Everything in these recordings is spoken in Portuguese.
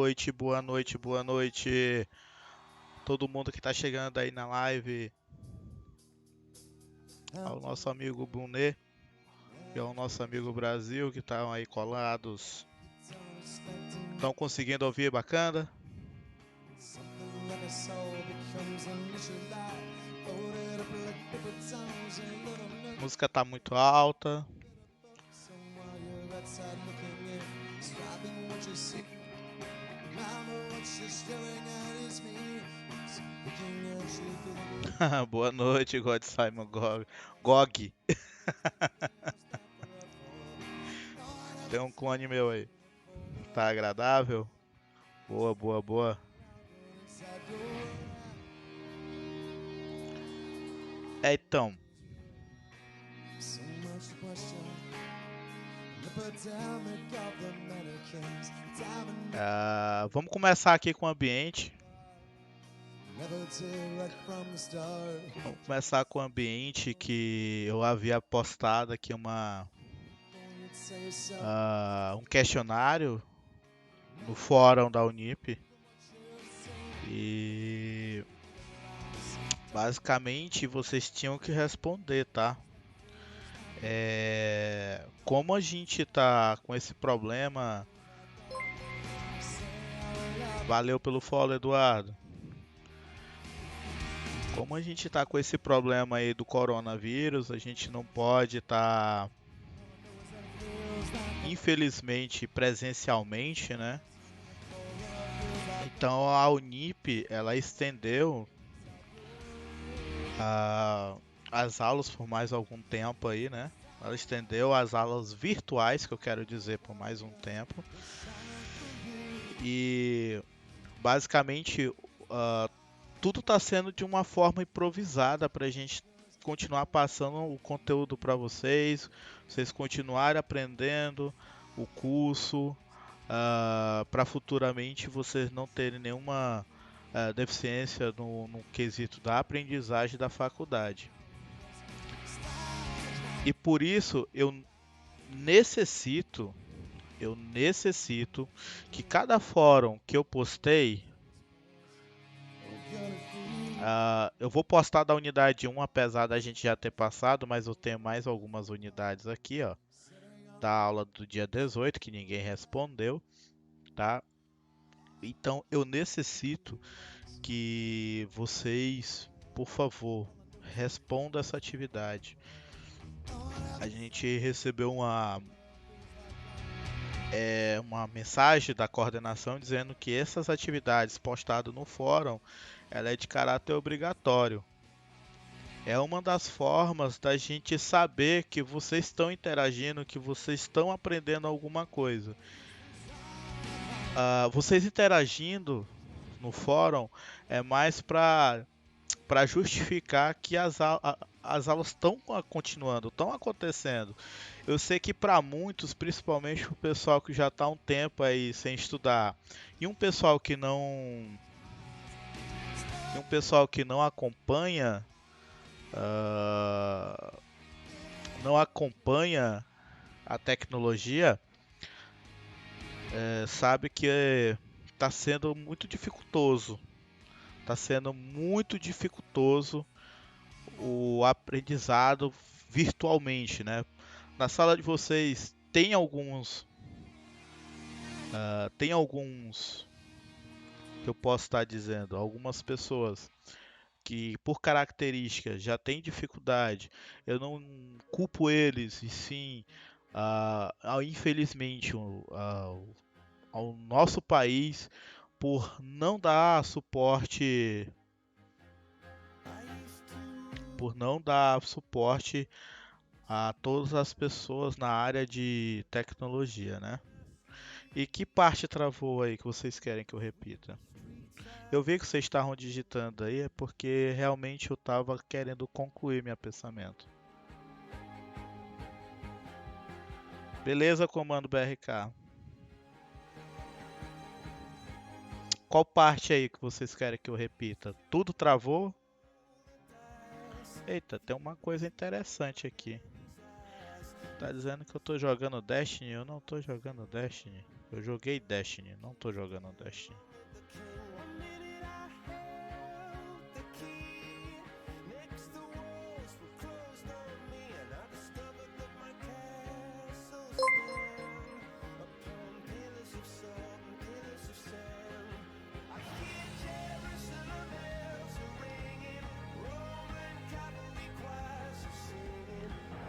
noite, boa noite, boa noite. Todo mundo que tá chegando aí na live, ao nosso amigo Brunet e ao nosso amigo Brasil que estão aí colados. Estão conseguindo ouvir bacana? A música tá muito alta. Boa noite, God Simon Gog. Tem um clone meu aí. Tá agradável? Boa, boa, boa. Então. Vamos começar aqui com o ambiente. Vamos começar com o ambiente que eu havia postado aqui um questionário no fórum da Unip. E basicamente vocês tinham que responder, tá? Como a gente tá com esse problema. Valeu pelo follow, Eduardo. Como a gente tá com esse problema aí do coronavírus, a gente não pode estar, infelizmente, presencialmente, né? Então a Unip, ela estendeu as aulas por mais algum tempo aí, né? Ela estendeu as aulas virtuais, que eu quero dizer, por mais um tempo. E basicamente tudo está sendo de uma forma improvisada para a gente continuar passando o conteúdo para vocês continuarem aprendendo o curso, para futuramente vocês não terem nenhuma deficiência no quesito da aprendizagem da faculdade. E por isso eu necessito que cada fórum que eu postei, eu vou postar da unidade 1, apesar da gente já ter passado, mas eu tenho mais algumas unidades aqui, ó, da aula do dia 18, que ninguém respondeu, tá? Então eu necessito que vocês, por favor, respondam essa atividade. A gente recebeu uma mensagem da coordenação dizendo que essas atividades postadas no fórum, ela é de caráter obrigatório. É uma das formas da gente saber que vocês estão interagindo, que vocês estão aprendendo alguma coisa. Vocês interagindo no fórum é mais para justificar que as aulas estão continuando, estão acontecendo. Eu sei que para muitos, principalmente o pessoal que já está há um tempo aí sem estudar, e um pessoal que não acompanha, não acompanha a tecnologia, sabe que está sendo muito dificultoso. Está sendo muito dificultoso o aprendizado virtualmente, né? Na sala de vocês tem alguns que eu posso estar dizendo, algumas pessoas que por característica já têm dificuldade. Eu não culpo eles, e sim, infelizmente, ao nosso país por não dar suporte, a todas as pessoas na área de tecnologia, né? E que parte travou aí que vocês querem que eu repita? Eu vi que vocês estavam digitando aí, é porque realmente eu estava querendo concluir meu pensamento. Beleza, comando BRK? Qual parte aí que vocês querem que eu repita? Tudo travou? Eita, tem uma coisa interessante aqui. Tá dizendo que eu tô jogando Destiny? Eu não tô jogando Destiny. Eu joguei Destiny, não tô jogando Destiny.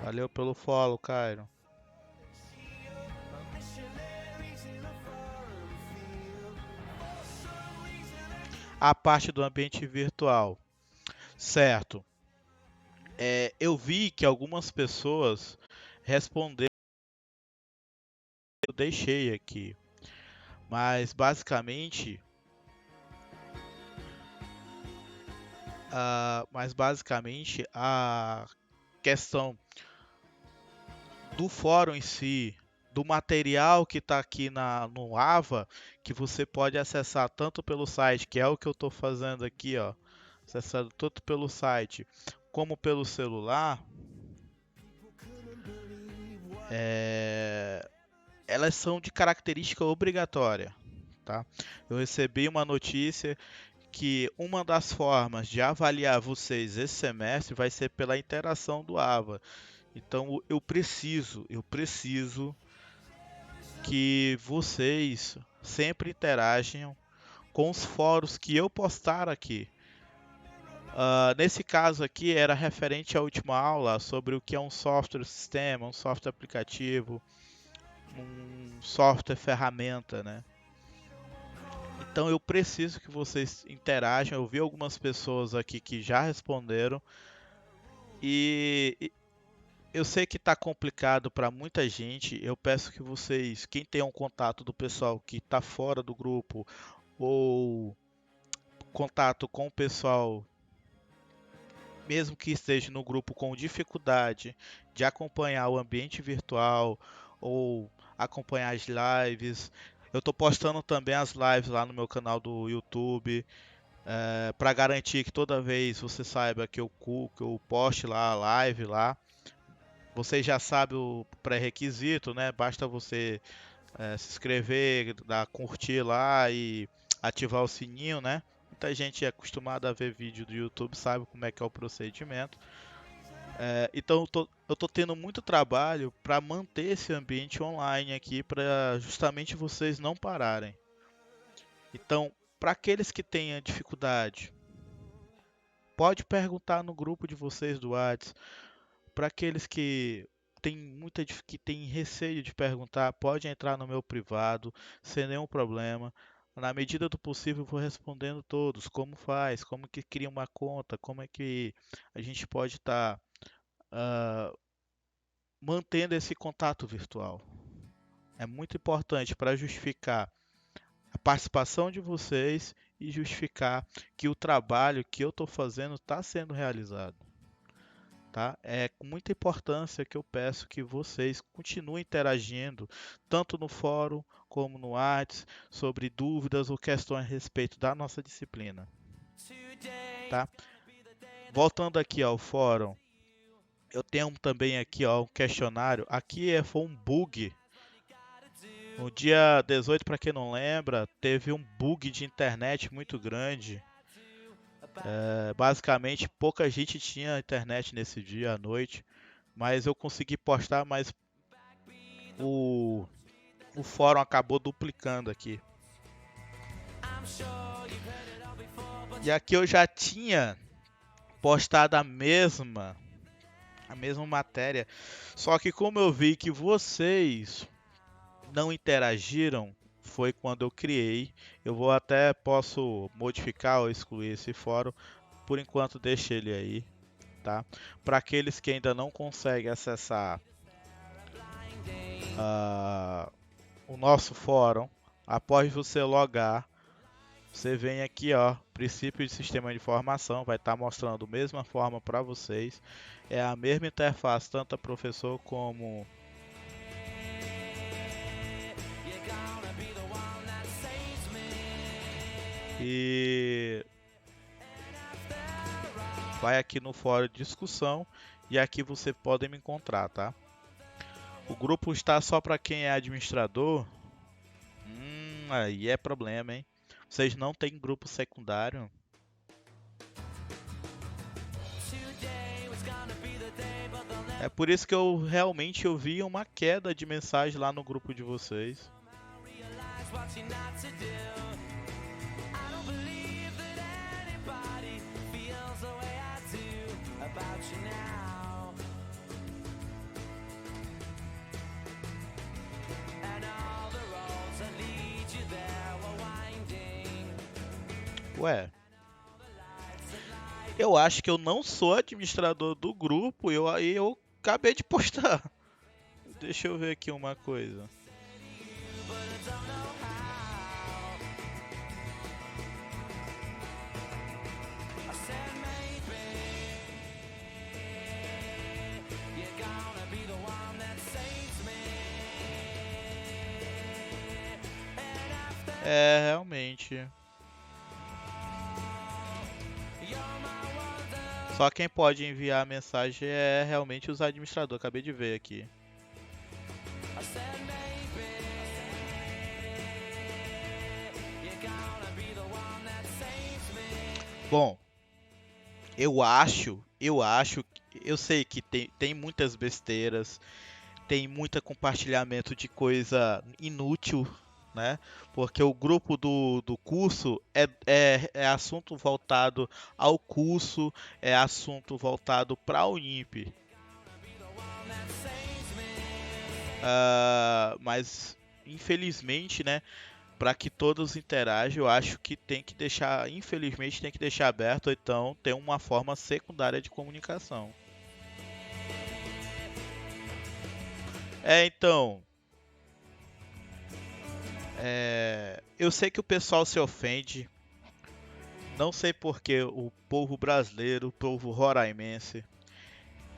Valeu pelo follow, Cairo. A parte do ambiente virtual. Certo. Eu vi que algumas pessoas responderam, eu deixei aqui. Mas basicamente a questão do fórum em si, do material que está aqui no AVA, que você pode acessar tanto pelo site, que é o que eu estou fazendo aqui, ó, acessando tanto pelo site como pelo celular, elas são de característica obrigatória, tá? Eu recebi uma notícia que uma das formas de avaliar vocês esse semestre vai ser pela interação do AVA. Então eu preciso que vocês sempre interajam com os fóruns que eu postar aqui. Nesse caso aqui era referente à última aula sobre o que é um software sistema, um software aplicativo, um software ferramenta, né? Então eu preciso que vocês interajam. Eu vi algumas pessoas aqui que já responderam e eu sei que está complicado para muita gente. Eu peço que vocês, quem tem um contato do pessoal que está fora do grupo ou contato com o pessoal, mesmo que esteja no grupo com dificuldade de acompanhar o ambiente virtual ou acompanhar as lives. Eu estou postando também as lives lá no meu canal do YouTube, para garantir que toda vez você saiba que eu poste lá a live lá. Você já sabe o pré-requisito, né? Basta você se inscrever, dar curtir lá e ativar o sininho, né? Muita gente é acostumada a ver vídeo do YouTube, sabe como é que é o procedimento. Então eu tô tendo muito trabalho para manter esse ambiente online aqui, para justamente vocês não pararem. Então, para aqueles que tenham dificuldade, pode perguntar no grupo de vocês do WhatsApp. Para aqueles que que têm receio de perguntar, pode entrar no meu privado, sem nenhum problema. Na medida do possível, eu vou respondendo todos. Como faz? Como que cria uma conta? Como é que a gente pode estar mantendo esse contato virtual? É muito importante para justificar a participação de vocês e justificar que o trabalho que eu estou fazendo está sendo realizado. Tá? É com muita importância que eu peço que vocês continuem interagindo, tanto no fórum como no WhatsApp, sobre dúvidas ou questões a respeito da nossa disciplina. Tá? Voltando aqui ao fórum, eu tenho também aqui ó, um questionário. Aqui foi um bug. No dia 18, para quem não lembra, teve um bug de internet muito grande. Basicamente, pouca gente tinha internet nesse dia à noite, mas eu consegui postar, mas o fórum acabou duplicando aqui. E aqui eu já tinha postado a mesma matéria, só que como eu vi que vocês não interagiram, foi quando eu criei. Eu posso modificar ou excluir esse fórum. Por enquanto deixe ele aí, tá? Para aqueles que ainda não conseguem acessar o nosso fórum, após você logar, você vem aqui, ó, princípio de sistema de informação, vai estar mostrando a mesma forma para vocês. É a mesma interface, tanto a professor como e vai aqui no fórum de discussão e aqui você pode me encontrar, tá? O grupo está só para quem é administrador, Aí é problema, hein? Vocês não têm grupo secundário? É por isso que eu vi uma queda de mensagem lá no grupo de vocês. Ué, eu acho que eu não sou administrador do grupo e eu acabei de postar. Deixa eu ver aqui uma coisa. É, realmente. Só quem pode enviar a mensagem é realmente os administradores. Acabei de ver aqui. Bom, eu sei que tem muitas besteiras, tem muito compartilhamento de coisa inútil, né? Porque o grupo do curso é assunto voltado ao curso, é assunto voltado para a Unip. Mas infelizmente, né? Para que todos interajam, eu acho que tem que deixar, infelizmente, tem que deixar aberto, ou então ter uma forma secundária de comunicação. Então, eu sei que o pessoal se ofende, não sei porque o povo brasileiro, o povo roraimense,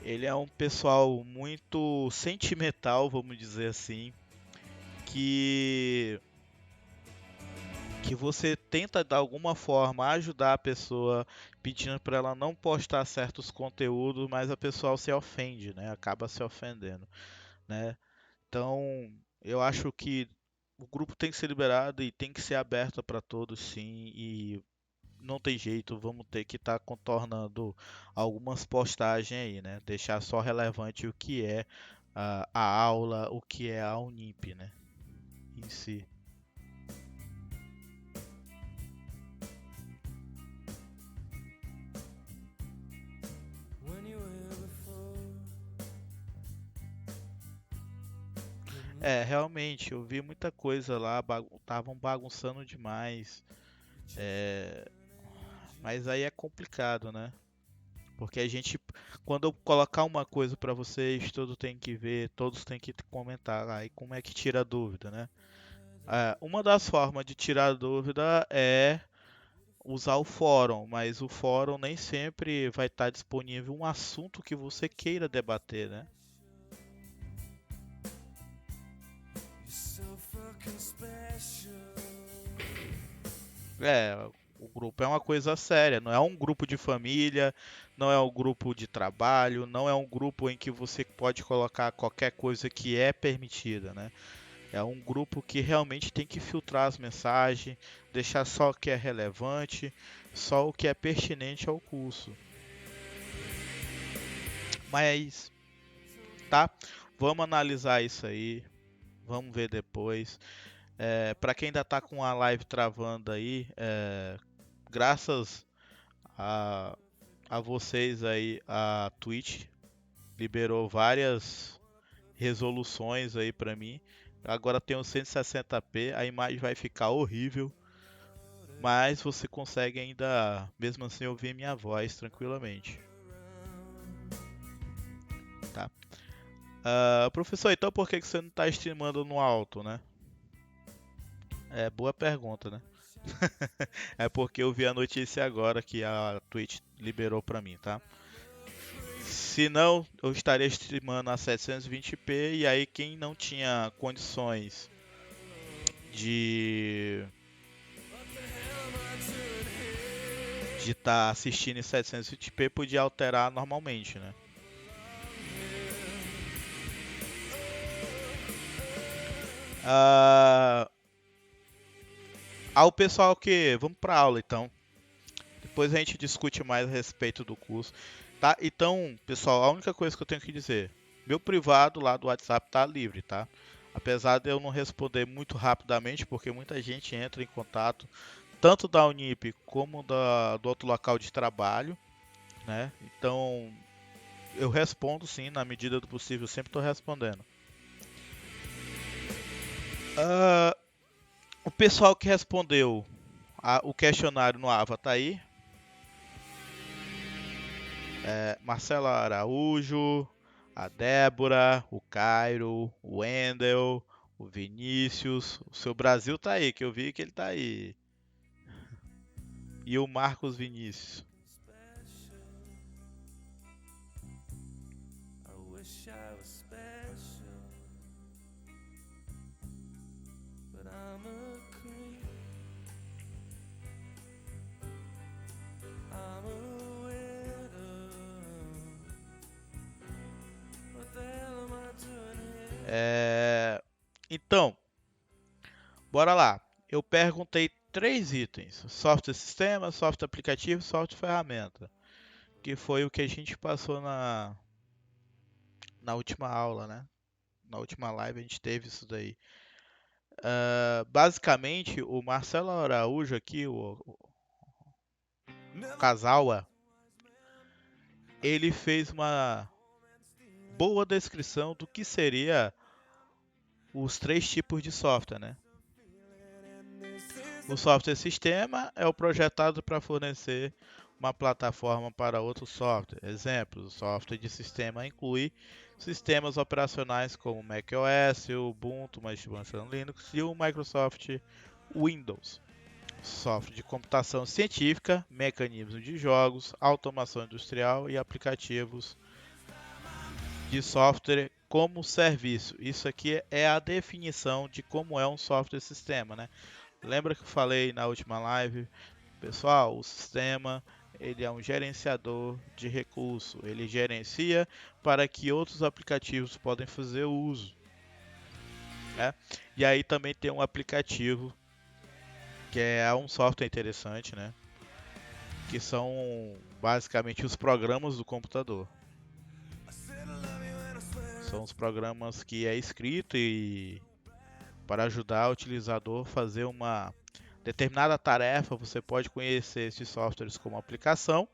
ele é um pessoal muito sentimental, vamos dizer assim, que que você tenta de alguma forma ajudar a pessoa pedindo para ela não postar certos conteúdos, mas a pessoa se ofende, né? Acaba se ofendendo, né? Então, eu acho que o grupo tem que ser liberado e tem que ser aberto para todos, sim, e não tem jeito, vamos ter que estar contornando algumas postagens aí, né? Deixar só relevante o que é a aula, o que é a Unip, né? Em si. É, realmente, eu vi muita coisa lá, estavam bagunçando demais. É, mas aí é complicado, né? Porque a gente, quando eu colocar uma coisa pra vocês, todos têm que ver, todos têm que comentar. Aí como é que tira a dúvida, né? Uma das formas de tirar a dúvida é usar o fórum, mas o fórum nem sempre vai estar disponível um assunto que você queira debater, né? É, o grupo é uma coisa séria, não é um grupo de família, não é um grupo de trabalho, não é um grupo em que você pode colocar qualquer coisa que é permitida, né? É um grupo que realmente tem que filtrar as mensagens, deixar só o que é relevante, só o que é pertinente ao curso. Mas, tá? Vamos analisar isso aí, vamos ver depois. Para quem ainda tá com a live travando aí, graças a a vocês aí, a Twitch liberou várias resoluções aí pra mim. Agora tem o 160p, a imagem vai ficar horrível, mas você consegue ainda, mesmo assim, ouvir minha voz tranquilamente, tá? Professor, então por que você não está streamando no alto, né? É boa pergunta, né? É porque eu vi a notícia agora que a Twitch liberou pra mim, tá? Se não, eu estaria streamando a 720p e aí quem não tinha condições de estar assistindo em 720p podia alterar normalmente, né? Ah, Ao pessoal que... Vamos pra aula, então. Depois a gente discute mais a respeito do curso. Tá? Então, pessoal, a única coisa que eu tenho que dizer. Meu privado lá do WhatsApp tá livre, tá? Apesar de eu não responder muito rapidamente, porque muita gente entra em contato, tanto da Unip como do outro local de trabalho, né? Então, eu respondo sim, na medida do possível, sempre estou respondendo. Ah, o pessoal que respondeu o questionário no AVA tá aí. Marcela Araújo, a Débora, o Cairo, o Wendel, o Vinícius. O seu Brasil tá aí, que eu vi que ele tá aí. E o Marcos Vinícius. Então, bora lá. Eu perguntei 3 itens: software sistema, software aplicativo, software ferramenta. Que foi o que a gente passou na última aula, né? Na última live a gente teve isso daí. Basicamente, o Marcelo Araújo aqui, o Kazawa, ele fez uma boa descrição do que seria os 3 tipos de software, né? O software sistema é o projetado para fornecer uma plataforma para outro software. Exemplos: o software de sistema inclui sistemas operacionais como macOS, o Ubuntu, uma distribuição Linux e o Microsoft Windows. Software de computação científica, mecanismos de jogos, automação industrial e aplicativos de software como serviço. Isso aqui é a definição de como é um software sistema, né? Lembra que eu falei na última live? Pessoal, o sistema ele é um gerenciador de recurso. Ele gerencia para que outros aplicativos podem fazer uso, né? E aí também tem um aplicativo que é um software interessante, né? Que são basicamente os programas do computador. São os programas que é escrito e para ajudar o utilizador a fazer uma determinada tarefa. Você pode conhecer esses softwares como aplicação,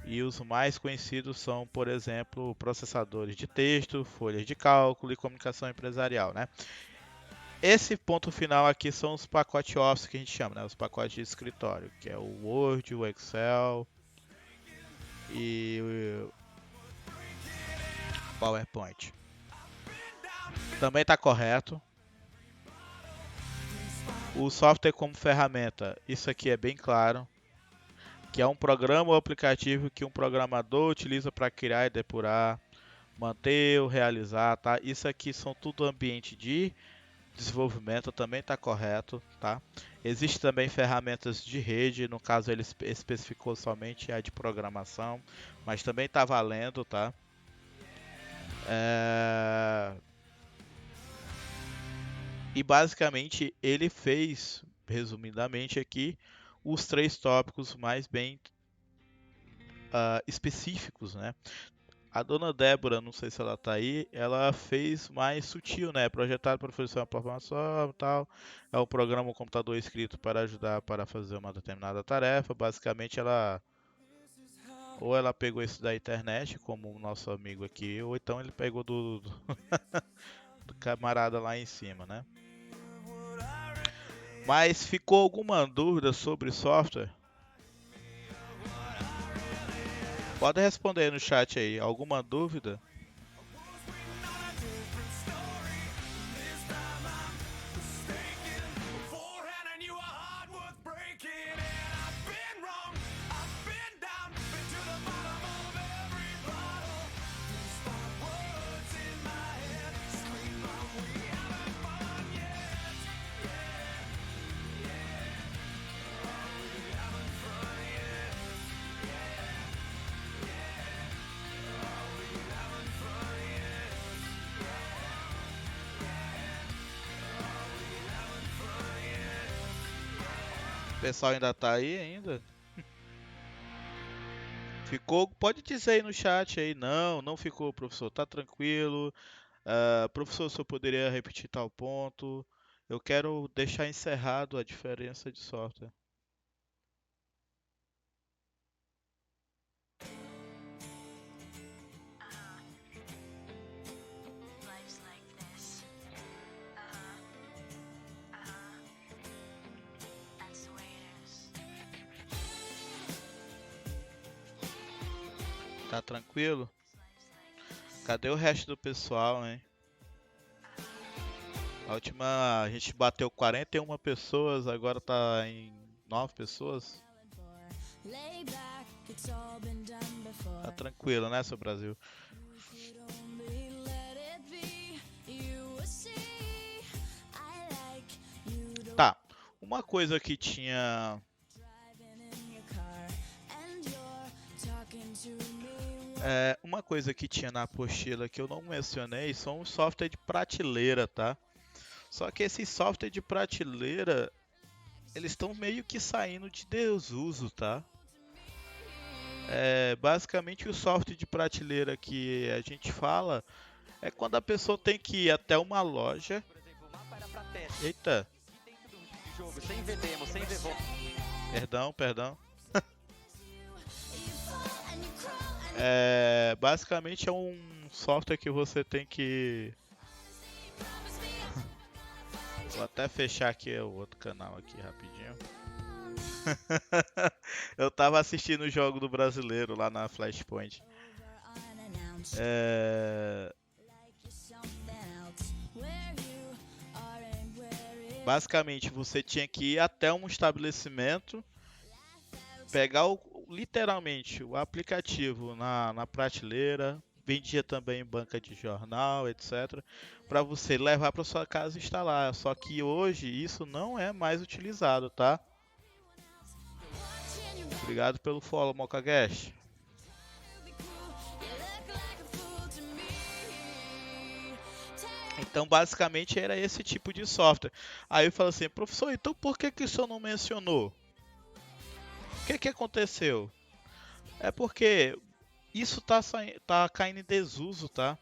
e os mais conhecidos são, por exemplo, processadores de texto, folhas de cálculo e comunicação empresarial, né? Esse ponto final aqui são os pacotes Office que a gente chama, né? Os pacotes de escritório, que é o Word, o Excel e o PowerPoint. Também está correto. O software como ferramenta, isso aqui é bem claro, que é um programa ou aplicativo que um programador utiliza para criar e depurar, manter ou realizar, tá? Isso aqui são tudo ambiente de desenvolvimento, também está correto, tá? Existem também ferramentas de rede, no caso ele especificou somente a de programação, mas também está valendo, tá? E basicamente ele fez, resumidamente aqui, os 3 tópicos mais bem específicos, né? A dona Débora, não sei se ela tá aí, ela fez mais sutil, né? Projetado para oferecer uma plataforma e tal. É um programa, um computador escrito para ajudar para fazer uma determinada tarefa. Basicamente, ou ela pegou isso da internet, como o nosso amigo aqui, ou então ele pegou do camarada lá em cima, né? Mas ficou alguma dúvida sobre software? Pode responder no chat aí. Alguma dúvida? pessoal ainda tá aí ainda? Ficou? Pode dizer aí no chat aí. Não, não ficou, professor. Tá tranquilo. Professor, se eu poderia repetir tal ponto. Eu quero deixar encerrado a diferença de software. Tá tranquilo? Cadê o resto do pessoal, hein? A última a gente bateu 41 pessoas, agora tá em 9 pessoas. Tá tranquilo, né, seu Brasil? Tá. Uma coisa que tinha uma coisa que tinha na apostila que eu não mencionei são os software de prateleira, tá? Só que esses software de prateleira, eles estão meio que saindo de desuso, tá? Basicamente o software de prateleira que a gente fala é quando a pessoa tem que ir até uma loja. Eita! Perdão. Basicamente é um software que você tem que... Vou até fechar aqui o outro canal aqui rapidinho. Eu tava assistindo o jogo do brasileiro lá na Flashpoint. Basicamente você tinha que ir até um estabelecimento, pegar literalmente o aplicativo na prateleira, vendia também em banca de jornal, etc, para você levar para sua casa e instalar. Só que hoje isso não é mais utilizado, tá? Obrigado pelo follow, Mokagash. Então, basicamente, era esse tipo de software. Aí eu falo assim, professor, então por que o senhor não mencionou? O que aconteceu? É porque isso tá caindo em desuso, tá?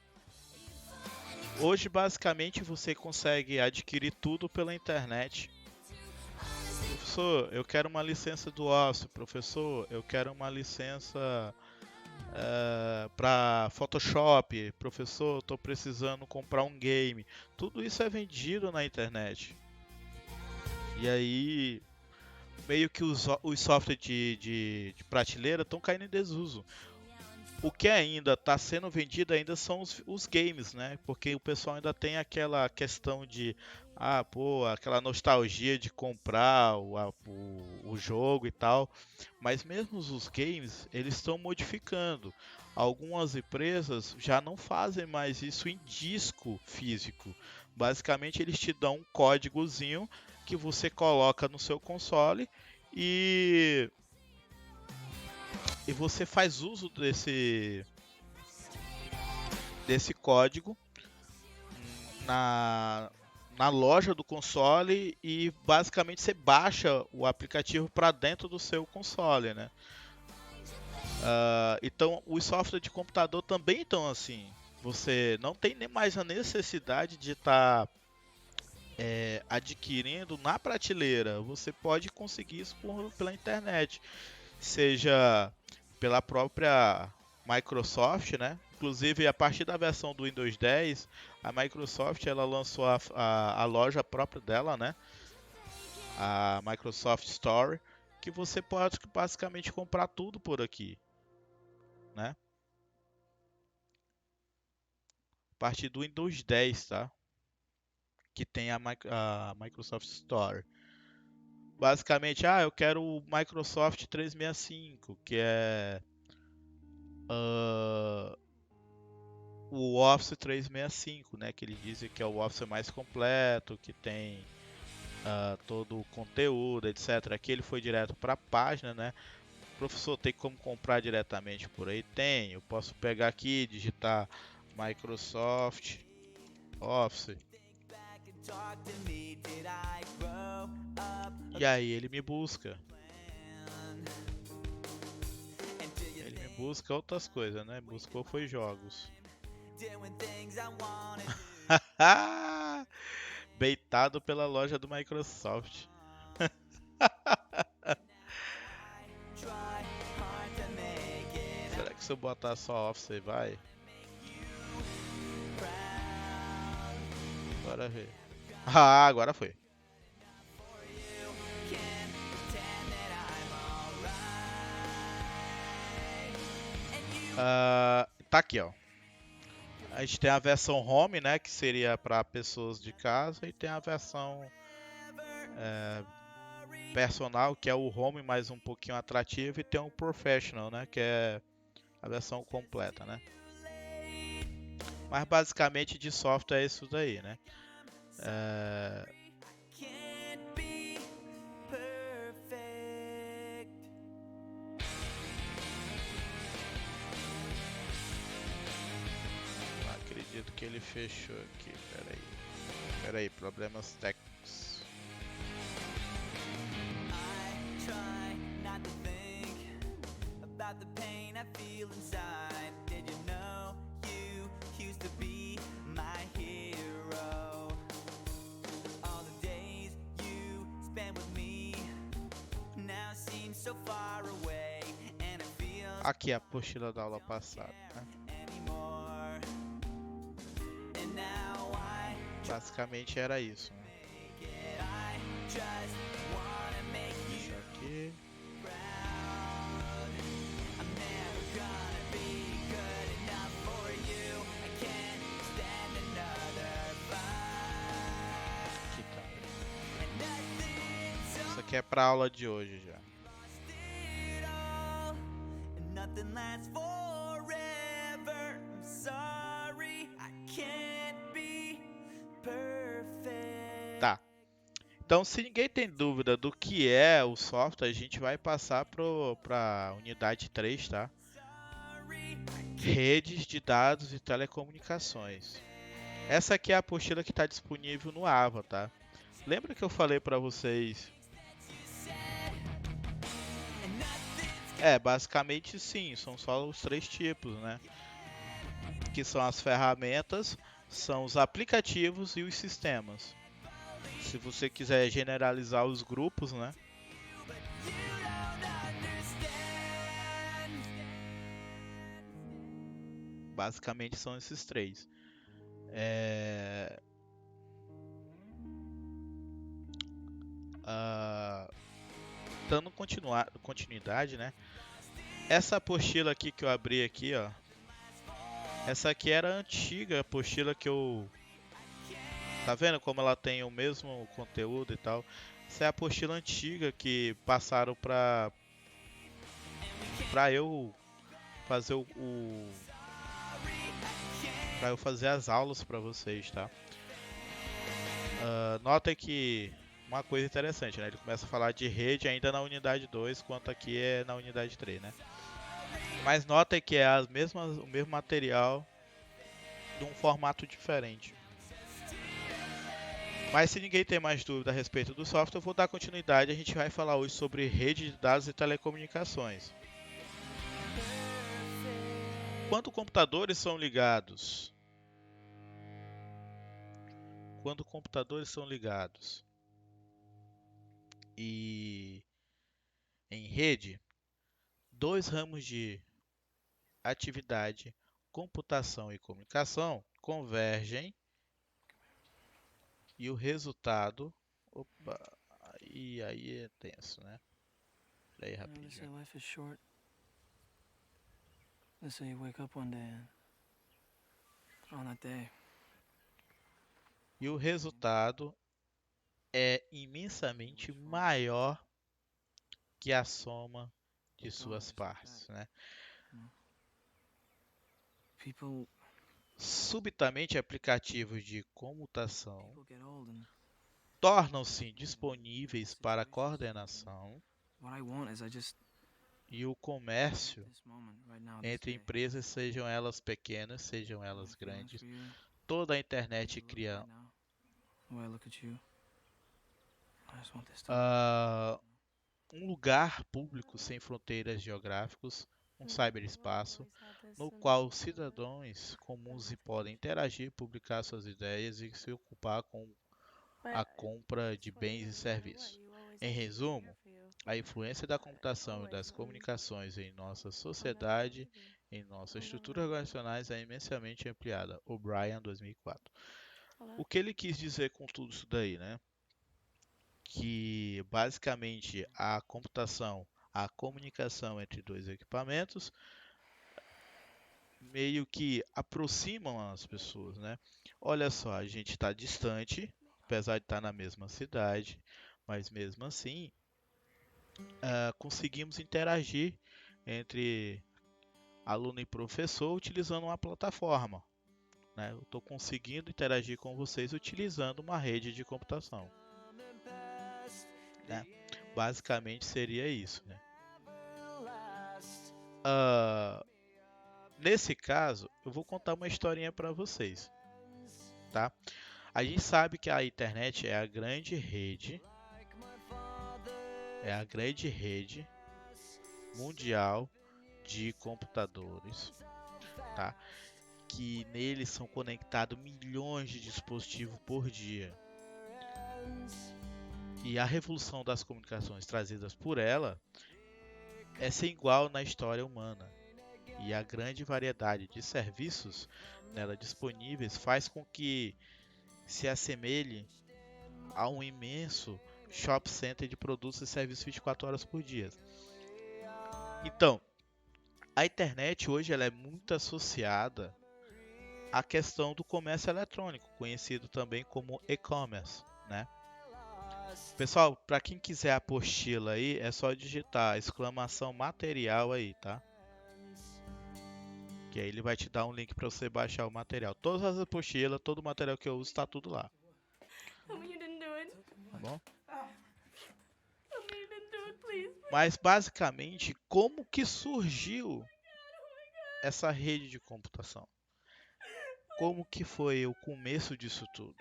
Hoje, basicamente, você consegue adquirir tudo pela internet. Professor, eu quero uma licença do Office. Professor, eu quero uma licença para Photoshop. Professor, estou precisando comprar um game. Tudo isso é vendido na internet. E aí, meio que os softwares de prateleira estão caindo em desuso. O que ainda está sendo vendido ainda são os games, né? Porque o pessoal ainda tem aquela questão de, aquela nostalgia de comprar o jogo e tal. Mas mesmo os games, eles estão modificando. Algumas empresas já não fazem mais isso em disco físico. Basicamente, eles te dão um códigozinho que você coloca no seu console e você faz uso desse código na, na loja do console e basicamente você baixa o aplicativo para dentro do seu console, né? Então os softwares de computador também estão assim. Você não tem nem mais a necessidade de estar adquirindo na prateleira. Você pode conseguir isso pela internet, seja pela própria Microsoft, né? Inclusive, a partir da versão do Windows 10, a Microsoft ela lançou a loja própria dela, né? A Microsoft Store, que você pode basicamente comprar tudo por aqui, né? A partir do Windows 10, tá? Que tem a Microsoft Store. Basicamente, eu quero o Microsoft 365, que é o Office 365, né? Que ele diz que é o Office mais completo, que tem todo o conteúdo, etc. Aqui ele foi direto para a página, né? Professor, tem como comprar diretamente por aí? Tem. Eu posso pegar aqui, digitar Microsoft Office E aí ele me busca. Ele me busca outras coisas, né? Buscou foi jogos. Beitado pela loja do Microsoft. Será que se eu botar só Office vai? Bora ver. Ah, agora foi. Tá aqui, ó. A gente tem a versão home, né, que seria para pessoas de casa, e tem a versão personal, que é o home mais um pouquinho atrativo, e tem o professional, né, que é a versão completa, né. Mas basicamente de software é isso daí, né. Não acredito que ele fechou aqui, peraí, problemas técnicos. Aqui é a apostila da aula passada, né? Basicamente era isso, né? Isso aqui. Aqui tá. Isso aqui é pra aula de hoje já. Tá. Então, se ninguém tem dúvida do que é o software, a gente vai passar para unidade 3, tá? Redes de dados e telecomunicações. Essa aqui é a apostila que está disponível no AVA, tá? Lembra que eu falei para vocês? Basicamente sim, são só os 3 tipos, né? Que são as ferramentas, são os aplicativos e os sistemas. Se você quiser generalizar os grupos, né? Basicamente são esses 3. Dando continuidade, né? Essa apostila aqui que eu abri aqui, ó. Essa aqui era a antiga apostila que eu... Tá vendo como ela tem o mesmo conteúdo e tal? Essa é a apostila antiga que passaram pra eu fazer pra eu fazer as aulas pra vocês, tá? Notem que uma coisa interessante, né? Ele começa a falar de rede ainda na unidade 2, quanto aqui é na unidade 3, né? Mas notem que é o mesmo material de um formato diferente. Mas se ninguém tem mais dúvida a respeito do software, eu vou dar continuidade. A gente vai falar hoje sobre rede de dados e telecomunicações. Quando computadores são ligados e em rede, 2 ramos de atividade, computação e comunicação, convergem e o resultado... Opa, aí é tenso, né? Peraí, rapidinho. Let's say you wake up one day and on that day. E o resultado é imensamente maior que a soma de suas partes, né? People Subitamente, aplicativos de comutação get old and tornam-se disponíveis para coordenação what I want is I just e o comércio this moment right now this entre day. empresas, sejam elas pequenas, sejam elas My feelings grandes. for you, Toda a the way internet you look cria right now. The way I look at you, I just want this to. Um lugar público sem fronteiras geográficas, um cyberespaço, no qual cidadãos comuns podem interagir, publicar suas ideias e se ocupar com a compra de bens e serviços. Em resumo, a influência da computação e das comunicações em nossa sociedade, em nossas estruturas organizacionais é imensamente ampliada. O'Brien, 2004. O que ele quis dizer com tudo isso daí, né? Que basicamente a computação, a comunicação entre dois equipamentos meio que aproximam as pessoas, né? Olha só, a gente está distante, apesar de estar na mesma cidade, mas mesmo assim conseguimos interagir entre aluno e professor utilizando uma plataforma, né? Eu estou conseguindo interagir com vocês utilizando uma rede de computação, né? Basicamente seria isso, né? Nesse caso, eu vou contar uma historinha para vocês, tá? A gente sabe que a internet é a grande rede mundial de computadores, tá? Que neles são conectados milhões de dispositivos por dia. E a revolução das comunicações trazidas por ela é sem igual na história humana. E a grande variedade de serviços nela disponíveis faz com que se assemelhe a um imenso shopping center de produtos e serviços 24 horas por dia. Então, a internet hoje ela é muito associada à questão do comércio eletrônico, conhecido também como e-commerce, né? Pessoal, para quem quiser a apostila aí, é só digitar exclamação material aí, tá? Que aí ele vai te dar um link para você baixar o material. Todas as apostilas, todo o material que eu uso, tá tudo lá. Tá bom? Mas basicamente, como que surgiu essa rede de computação? Como que foi o começo disso tudo?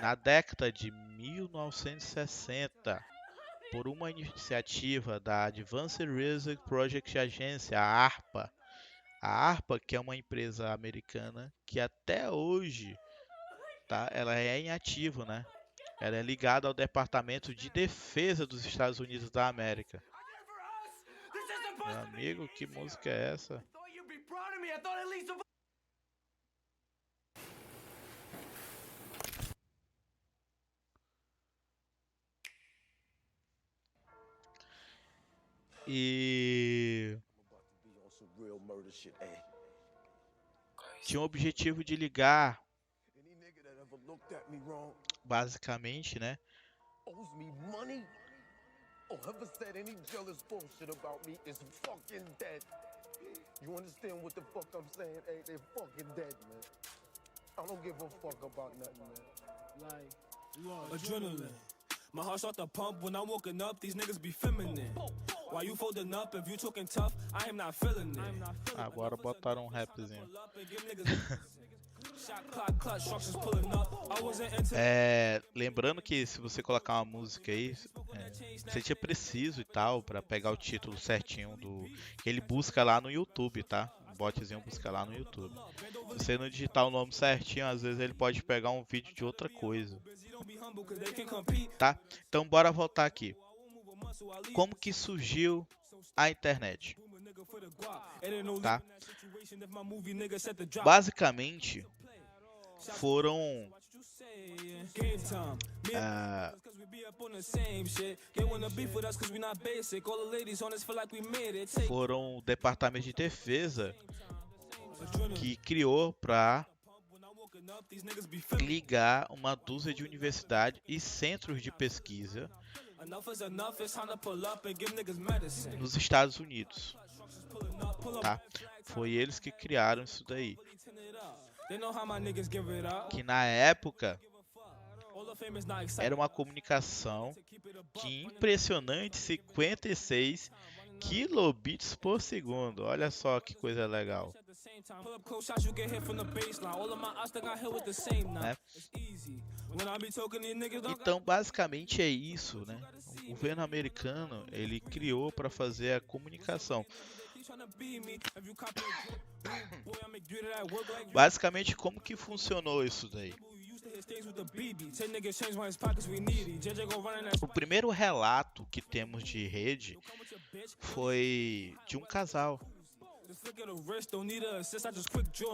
Na década de 1960, por uma iniciativa da Advanced Research Project Agency, a ARPA. A ARPA, que é uma empresa americana que até hoje, tá, ela é inativa, né? Ela é ligada ao Departamento de Defesa dos Estados Unidos da América. Meu amigo, que música é essa? E tinha o objetivo de ligar, basicamente, né? You understand what the fuck I'm saying? Hey, they fucking dead, man. I don't give a fuck about nothing, man. Like, adrenaline. My heart start to pump when I'm walking up. These niggas be feminine. Why you folding up if you talking tough? I am not feeling it. Agora botaram um rapzinho. Lembrando que se você colocar uma música aí, você tinha preciso e tal para pegar o título certinho do que ele busca lá no YouTube, tá? O botzinho busca lá no YouTube. Se você não digitar o nome certinho, às vezes ele pode pegar um vídeo de outra coisa, tá? Então bora voltar aqui. Como que surgiu a internet? Tá? Basicamente foram o Departamento de Defesa que criou para ligar uma dúzia de universidades e centros de pesquisa nos Estados Unidos, tá? Foi eles que criaram isso daí. Que na época era uma comunicação de impressionante 56 kilobits por segundo. Olha só que coisa legal. Né? Então, basicamente é isso, né? O governo americano, ele criou para fazer a comunicação. Basicamente, como que funcionou isso daí? O primeiro relato que temos de rede foi de um casal.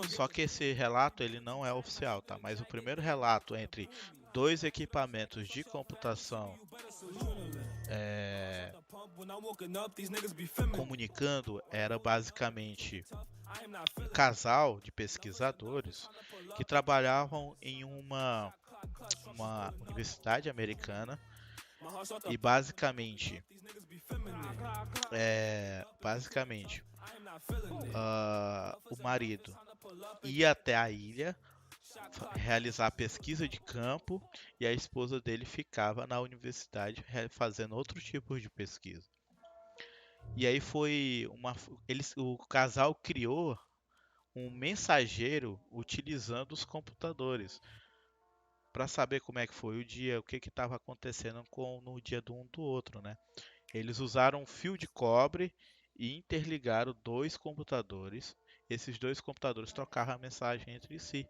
Só que esse relato ele não é oficial, tá? Mas o primeiro relato entre dois equipamentos de computação comunicando era basicamente um casal de pesquisadores que trabalhavam em uma universidade americana e basicamente o marido ia até a ilha realizar pesquisa de campo e a esposa dele ficava na universidade fazendo outro tipo de pesquisa. E aí o casal criou um mensageiro utilizando os computadores para saber como é que foi o dia, o que estava acontecendo no dia do um do outro, né? Eles usaram um fio de cobre e interligaram dois computadores. Esses dois computadores trocavam a mensagem entre si.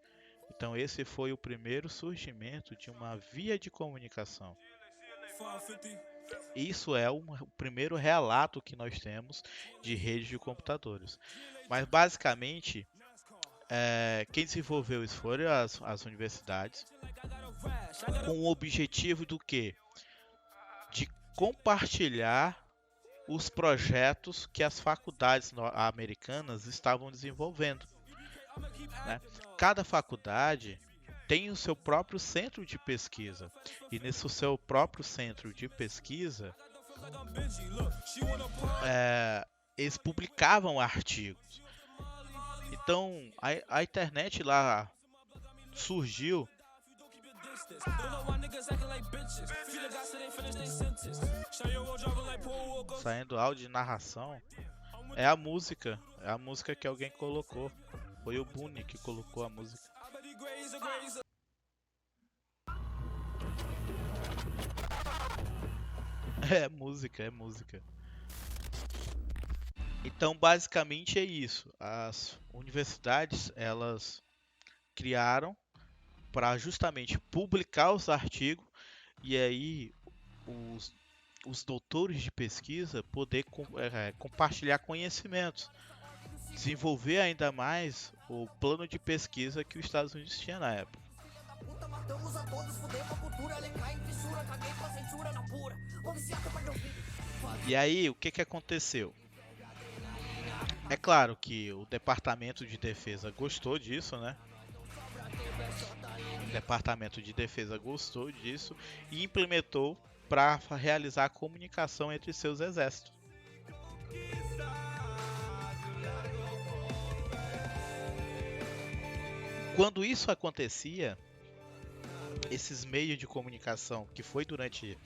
Então esse foi o primeiro surgimento de uma via de comunicação. Isso é o primeiro relato que nós temos de rede de computadores. Mas basicamente, quem desenvolveu isso foram as universidades, com o objetivo do quê? De compartilhar os projetos que as faculdades americanas estavam desenvolvendo, né? Cada faculdade tem o seu próprio centro de pesquisa e nesse seu próprio centro de pesquisa eles publicavam artigos. Então a internet lá surgiu saindo áudio de narração. É a música que alguém colocou. Foi o Boone que colocou a música. É música. Então, basicamente é isso. As universidades, elas criaram para justamente publicar os artigos e aí os doutores de pesquisa poder compartilhar conhecimentos, desenvolver ainda mais o plano de pesquisa que os Estados Unidos tinha na época. E aí, o que aconteceu? É claro que o Departamento de Defesa gostou disso, né? O Departamento de Defesa gostou disso e implementou para realizar a comunicação entre seus exércitos. Quando isso acontecia, esses meios de comunicação que foi durante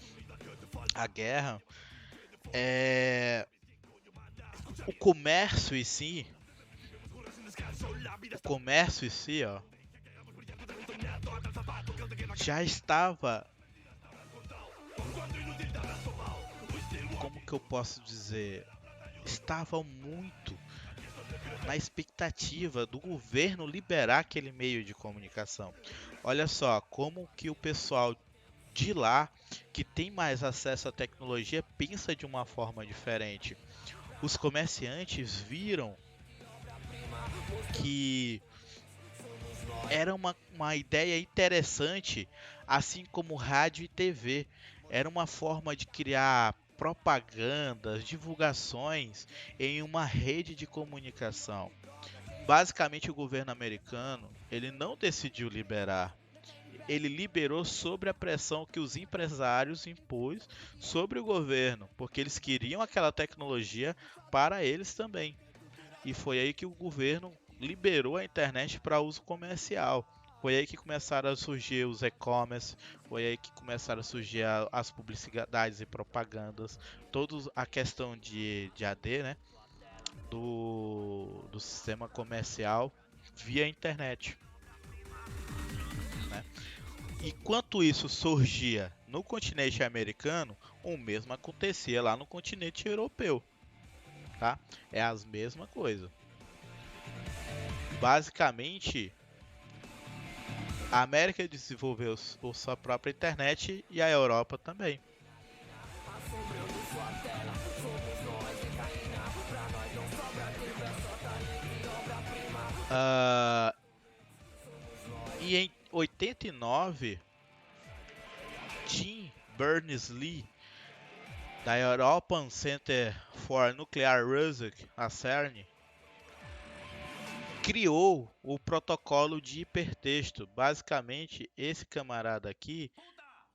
a guerra, o comércio em si, ó, já estava, como que eu posso dizer, estava muito na expectativa do governo liberar aquele meio de comunicação. Olha só como que o pessoal de lá, que tem mais acesso à tecnologia, pensa de uma forma diferente. Os comerciantes viram que era uma ideia interessante, assim como rádio e TV. Era uma forma de criar propagandas, divulgações em uma rede de comunicação. Basicamente, o governo americano ele não decidiu liberar. Ele liberou sobre a pressão que os empresários impôs sobre o governo, porque eles queriam aquela tecnologia para eles também. E foi aí que o governo liberou a internet para uso comercial. Foi aí que começaram a surgir os e-commerce, foi aí que começaram a surgir as publicidades e propagandas, toda a questão de AD, né? do sistema comercial via internet, né? Enquanto isso surgia no continente americano, o mesmo acontecia lá no continente europeu, tá? É as mesma coisa. Basicamente, a América desenvolveu sua própria internet e a Europa também. Ah, e em 89, Tim Berners-Lee, da European Center for Nuclear Research, a CERN, criou o protocolo de hipertexto. Basicamente, esse camarada aqui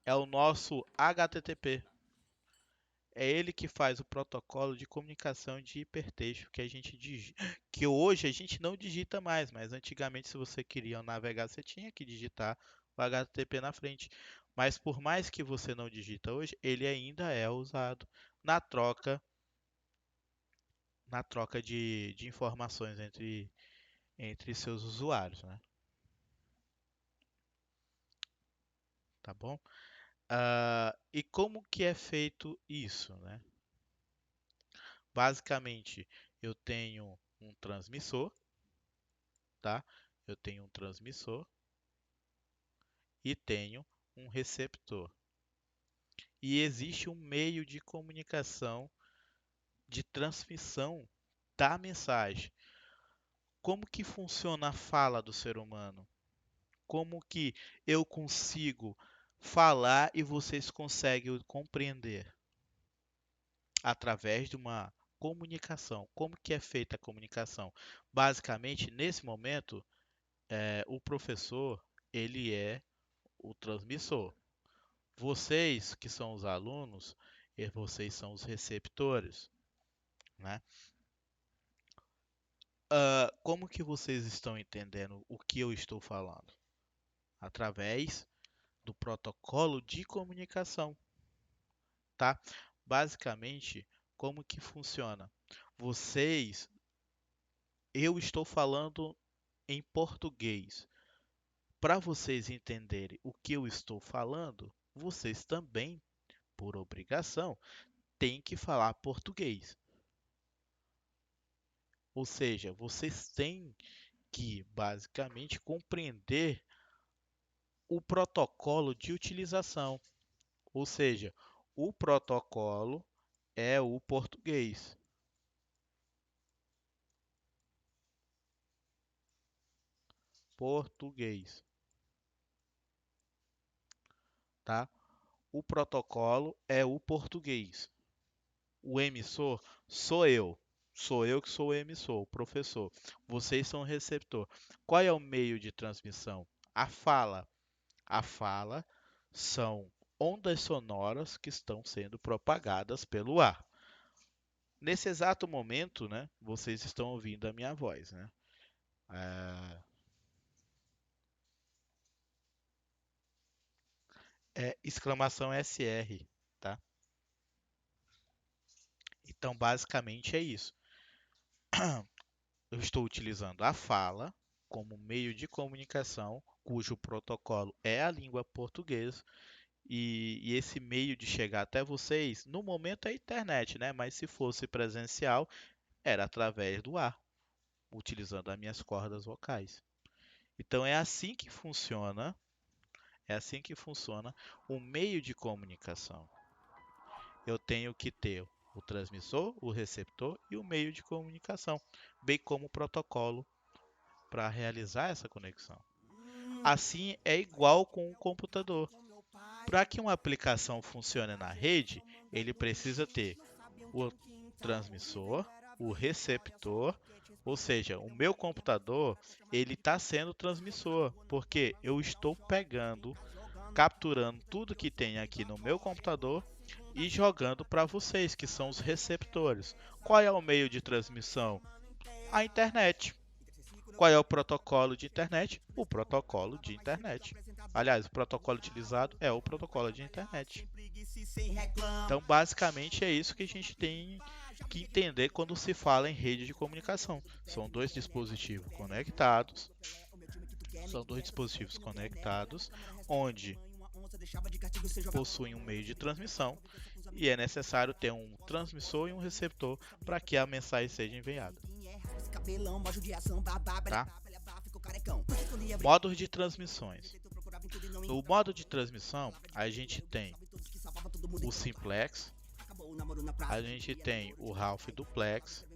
é o nosso HTTP. É ele que faz o protocolo de comunicação de hipertexto que hoje a gente não digita mais, mas antigamente se você queria navegar, você tinha que digitar o HTTP na frente. Mas por mais que você não digita hoje, ele ainda é usado na troca de informações entre seus usuários, né? Tá bom? E como que é feito isso, né? Basicamente, eu tenho um transmissor, tá? Eu tenho um transmissor e tenho um receptor. E existe um meio de comunicação, de transmissão da mensagem. Como que funciona a fala do ser humano? Como que eu consigo falar e vocês conseguem compreender? Através de uma comunicação. Como que é feita a comunicação? Basicamente, nesse momento, o professor, ele é o transmissor. Vocês, que são os alunos, e vocês são os receptores, né? Como que vocês estão entendendo o que eu estou falando? Através do protocolo de comunicação, tá? Basicamente, como que funciona? Eu estou falando em português. Para vocês entenderem o que eu estou falando, vocês também, por obrigação, têm que falar português. Ou seja, vocês têm que basicamente compreender o protocolo de utilização. Ou seja, o protocolo é o português. Português, tá? O protocolo é o português. O emissor sou eu. Sou eu que sou o emissor, o professor. Vocês são o receptor. Qual é o meio de transmissão? A fala. A fala são ondas sonoras que estão sendo propagadas pelo ar. Nesse exato momento, né, vocês estão ouvindo a minha voz, né? É exclamação SR, tá? Então, basicamente é isso. Eu estou utilizando a fala como meio de comunicação, cujo protocolo é a língua portuguesa, e esse meio de chegar até vocês, no momento é a internet, né? Mas se fosse presencial, era através do ar, utilizando as minhas cordas vocais. Então é assim que funciona o meio de comunicação. Eu tenho que ter o transmissor, o receptor e o meio de comunicação, bem como o protocolo para realizar essa conexão. Assim é igual com o computador. Para que uma aplicação funcione na rede, ele precisa ter o transmissor, o receptor, ou seja, o meu computador ele está sendo transmissor, porque eu estou pegando, capturando tudo que tem aqui no meu computador e jogando para vocês, que são os receptores. Qual é o meio de transmissão? A internet. Qual é o protocolo de internet? O protocolo de internet. Aliás, o protocolo utilizado é o protocolo de internet. Então, basicamente, é isso que a gente tem que entender quando se fala em rede de comunicação. São dois dispositivos conectados, onde possuem um meio de transmissão e é necessário ter um transmissor e um receptor para que a mensagem seja enviada. Tá? Modos de transmissões. No modo de transmissão, a gente tem o simplex, a gente tem o half duplex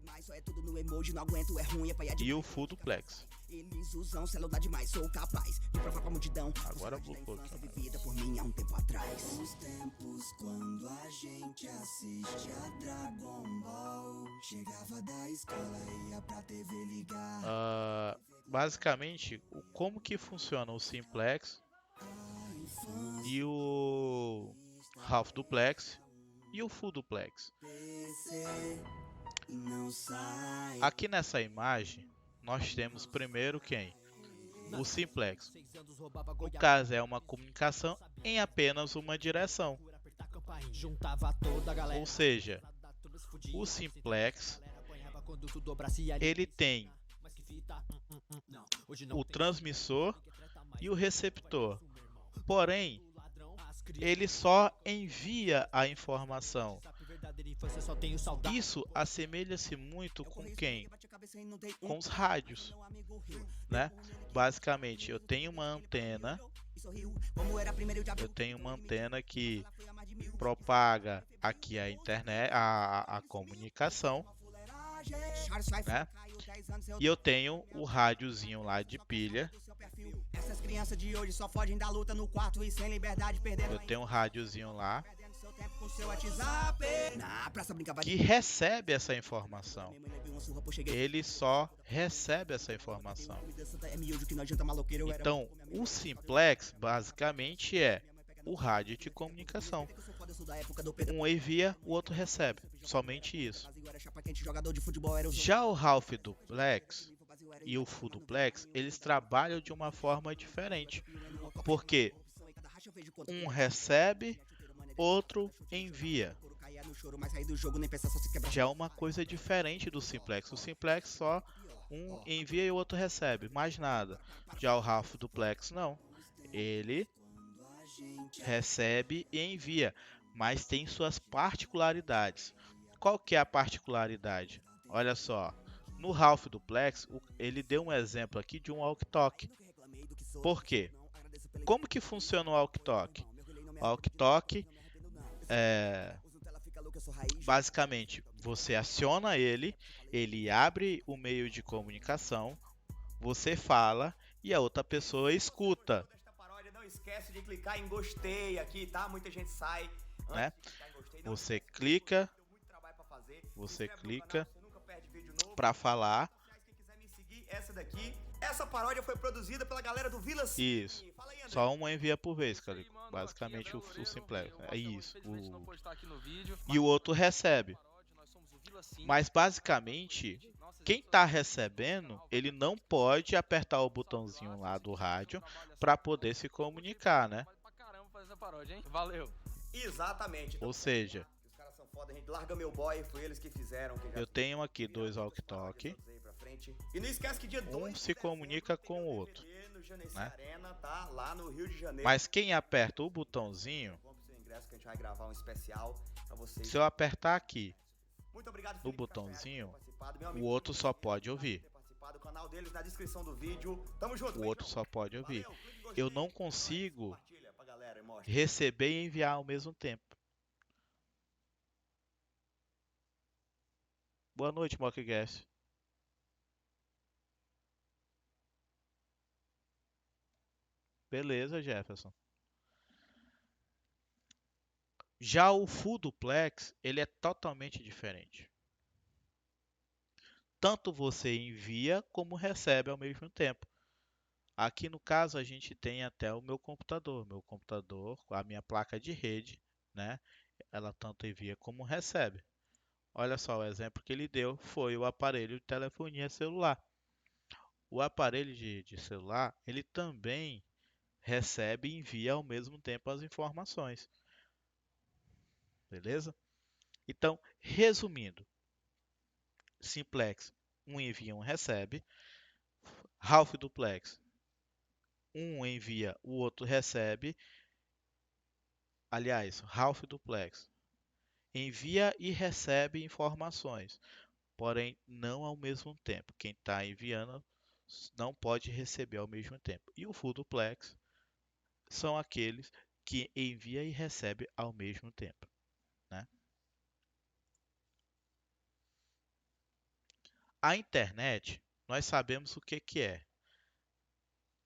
e o full duplex. Eles usam celular demais, sou capaz de provar pra multidão. Agora bugou aqui. Vivida por mim há um tempo atrás. Os tempos quando a gente assiste a Dragon Ball. Chegava da escola e ia pra TV ligar. Basicamente, como que funciona o simplex e o half duplex e o full duplex. Aqui nessa imagem, nós temos primeiro quem? O simplex. No caso, é uma comunicação em apenas uma direção. Ou seja, o simplex, ele tem o transmissor e o receptor. Porém, ele só envia a informação. Isso assemelha-se muito com quem? Com os rádios, né? Basicamente, eu tenho uma antena que propaga aqui a internet, a comunicação, né? E eu tenho o rádiozinho lá de pilha. Essas crianças de hoje só fogem da luta no quarto e sem liberdade perdendo. Eu tenho um rádiozinho lá que recebe essa informação. Ele só recebe essa informação. Então, o simplex basicamente é o rádio de comunicação. Um envia, o outro recebe. Somente isso. Já o half duplex e o full duplex, eles trabalham de uma forma diferente. Porque um recebe, outro envia. Já é uma coisa diferente do simplex. O simplex só um envia e o outro recebe, mais nada. Já o half duplex não. Ele recebe e envia, mas tem suas particularidades. Qual que é a particularidade? Olha só, no half duplex, ele deu um exemplo aqui de um walkie-talkie. Por quê? Como que funciona o walkie-talkie? O walkie-talkie basicamente, você aciona ele, ele abre o meio de comunicação, você fala e a outra pessoa escuta. Não esquece de clicar em gostei aqui, tá? Muita gente sai. Né? Você clica para falar. Essa paródia foi produzida pela galera do Vila Sim. Isso. Só uma envia por vez, cara. Basicamente o simplex. É isso. E o outro recebe. Mas basicamente, quem está recebendo, ele não pode apertar o botãozinho lá do rádio para poder se comunicar, né? Valeu. Exatamente. Ou seja, os caras são foda, a gente larga meu boy, foi eles que fizeram. Eu tenho aqui dois walkie-talkie. E não esquece que dia 2 um se comunica com o outro, né? Arena, tá? Lá no Rio de Janeiro. Mas quem aperta o botãozinho, que a gente vai gravar um especial pra vocês. Se eu apertar aqui Muito obrigado, no Felipe botãozinho, Café, o outro só pode ouvir. O canal deles na descrição do vídeo. Tamo junto. O outro só pode ouvir. Valeu, Eu não consigo receber e enviar ao mesmo tempo. Boa noite, Mockguest. Beleza, Jefferson. Já o full duplex, ele é totalmente diferente. Tanto você envia como recebe ao mesmo tempo. Aqui no caso a gente tem até o meu computador, a minha placa de rede, né? Ela tanto envia como recebe. Olha só, o exemplo que ele deu foi o aparelho de telefonia celular. O aparelho de celular, ele também recebe e envia ao mesmo tempo as informações. Beleza? Então, resumindo, Simplex, um envia, um recebe. Half duplex, um envia, o outro recebe. Aliás, half duplex, envia e recebe informações, porém não ao mesmo tempo. Quem está enviando não pode receber ao mesmo tempo. E o full duplex são aqueles que envia e recebe ao mesmo tempo, né? A internet, nós sabemos o que que é,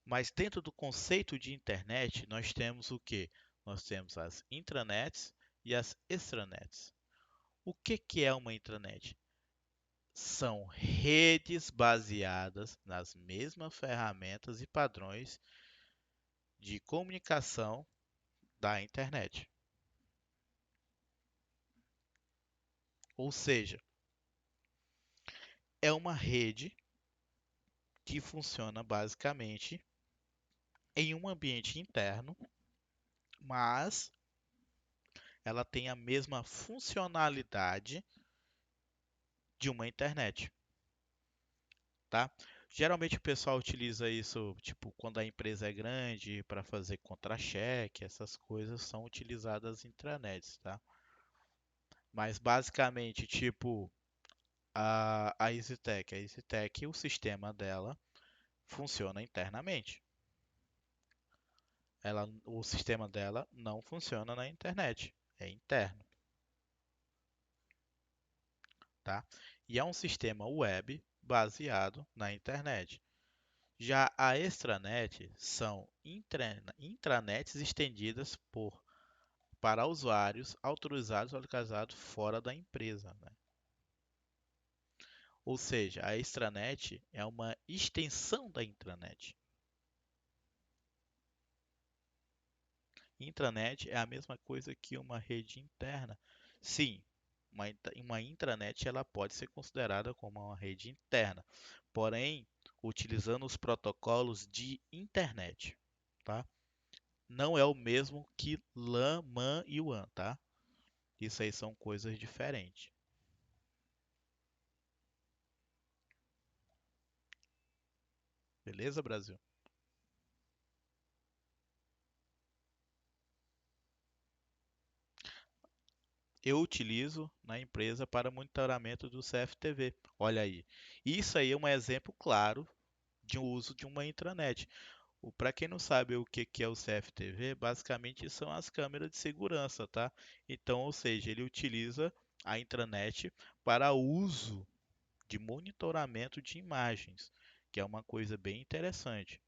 mas dentro do conceito de internet, nós temos o que? Nós temos as intranets e as extranets. O que que é uma intranet? São redes baseadas nas mesmas ferramentas e padrões de comunicação da internet. Ou seja, é uma rede que funciona basicamente em um ambiente interno, mas ela tem a mesma funcionalidade de uma internet, tá? Geralmente o pessoal utiliza isso, tipo, quando a empresa é grande, para fazer contra-cheque, essas coisas são utilizadas intranets, tá? Mas basicamente, tipo, a EasyTech, o sistema dela funciona internamente. O sistema dela não funciona na internet, é interno, tá? E é um sistema web baseado na internet. Já a extranet são intranets estendidas para usuários autorizados ou localizados fora da empresa, né? Ou seja, a extranet é uma extensão da intranet. Intranet é a mesma coisa que uma rede interna. Sim, uma intranet ela pode ser considerada como uma rede interna, porém utilizando os protocolos de internet, tá? Não é o mesmo que LAN, MAN e WAN, tá? Isso aí são coisas diferentes. Beleza, Brasil? Eu utilizo na empresa para monitoramento do CFTV. Olha aí. Isso aí é um exemplo claro de um uso de uma intranet. Para quem não sabe o que que é o CFTV, basicamente são as câmeras de segurança, tá? Então, ou seja, ele utiliza a intranet para uso de monitoramento de imagens, que é uma coisa bem interessante,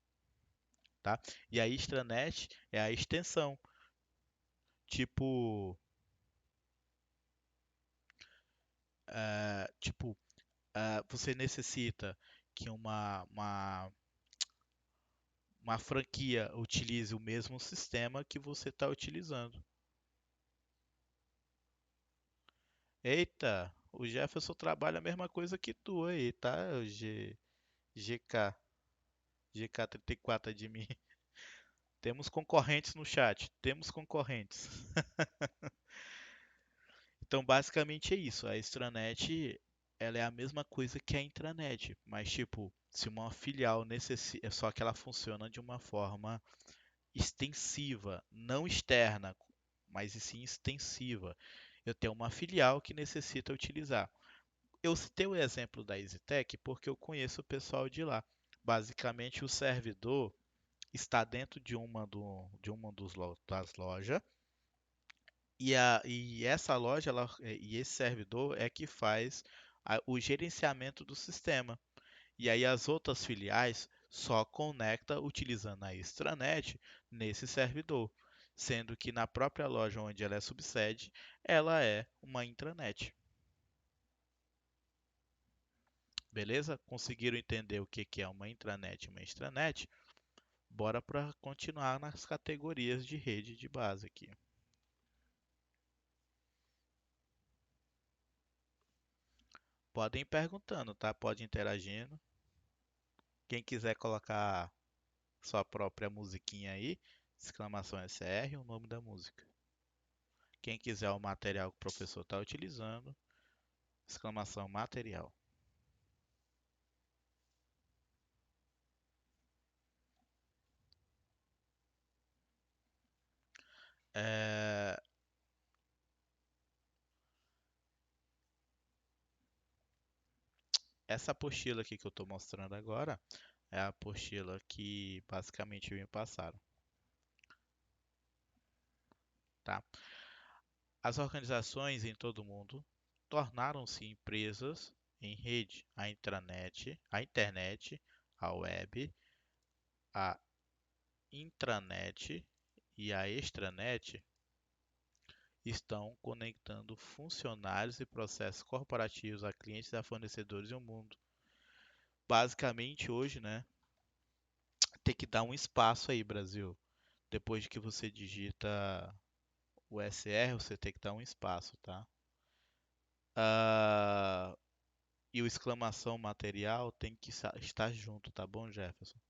tá? E a extranet é a extensão, tipo, tipo, você necessita que uma franquia utilize o mesmo sistema que você está utilizando. Eita, o Jefferson trabalha a mesma coisa que tu aí, tá? GK, GK34 de mim. Temos concorrentes no chat, temos concorrentes. Então, basicamente é isso. A extranet, ela é a mesma coisa que a intranet, mas tipo, se uma filial necessita, só que ela funciona de uma forma extensiva, não externa, mas e sim extensiva. Eu tenho uma filial que necessita utilizar. Eu citei o exemplo da EasyTech porque eu conheço o pessoal de lá. Basicamente, o servidor está dentro das lojas e essa loja e esse servidor é que faz o gerenciamento do sistema. E aí as outras filiais só conecta utilizando a extranet nesse servidor, sendo que na própria loja onde ela é subsede, ela é uma intranet. Beleza? Conseguiram entender o que que é uma intranet e uma extranet? Bora para continuar nas categorias de rede de base aqui. Podem ir perguntando, tá? Pode ir interagindo. Quem quiser colocar sua própria musiquinha aí, exclamação SR, o nome da música. Quem quiser o material que o professor está utilizando, exclamação material. É, essa apostila aqui que eu estou mostrando agora é a apostila que basicamente me passaram, tá? As organizações em todo o mundo tornaram-se empresas em rede. A internet, a web, a intranet e a extranet estão conectando funcionários e processos corporativos a clientes, a fornecedores e o mundo. Basicamente hoje, né, tem que dar um espaço aí, Brasil. Depois de que você digita o SR, você tem que dar um espaço, tá? Ah, e o exclamação material tem que estar junto, tá bom, Jefferson?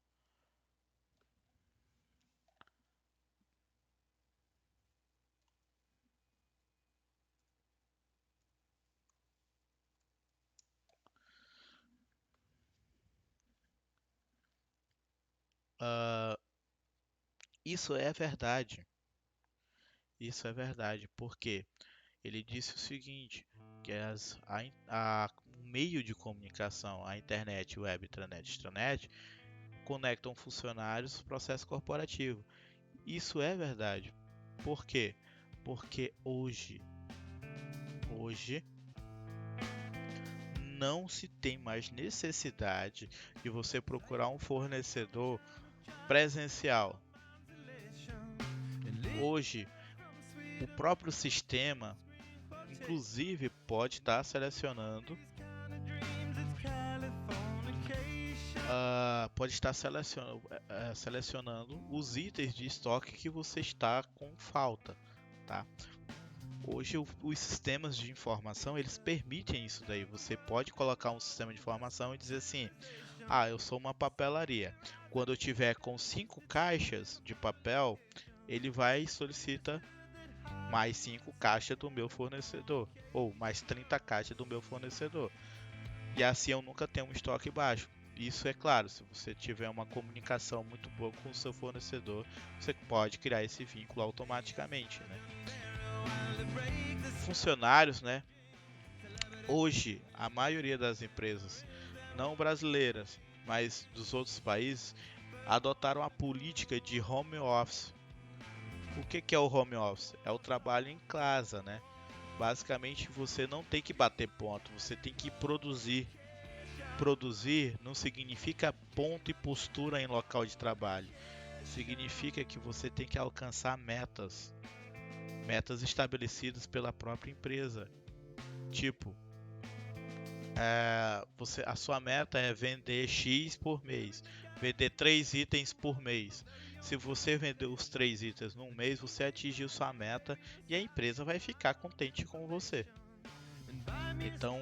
Ah, isso é verdade. Isso é verdade, porque ele disse o seguinte, que o meio de comunicação, a internet, web, intranet, extranet, conectam funcionários ao processo corporativo. Isso é verdade. Por quê? Porque hoje não se tem mais necessidade de você procurar um fornecedor presencial. Hoje, o próprio sistema, inclusive, pode estar selecionando os itens de estoque que você está com falta, tá? Hoje os sistemas de informação eles permitem isso daí. Você pode colocar um sistema de informação e dizer assim: ah, eu sou uma papelaria. Quando eu tiver com 5 caixas de papel, ele vai e solicita mais 5 caixas do meu fornecedor ou mais 30 caixas do meu fornecedor. E assim eu nunca tenho um estoque baixo. Isso é claro, se você tiver uma comunicação muito boa com o seu fornecedor, você pode criar esse vínculo automaticamente, né? Funcionários, né? Hoje, a maioria das empresas, não brasileiras, mas dos outros países, adotaram a política de home office. O que é o home office? É o trabalho em casa, né? Basicamente, você não tem que bater ponto, você tem que produzir. Produzir não significa ponto e postura em local de trabalho. Significa que você tem que alcançar metas estabelecidas pela própria empresa. Tipo, a sua meta é vender X por mês, vender 3 itens por mês. Se você vender os 3 itens num mês, você atingiu sua meta e a empresa vai ficar contente com você. Então,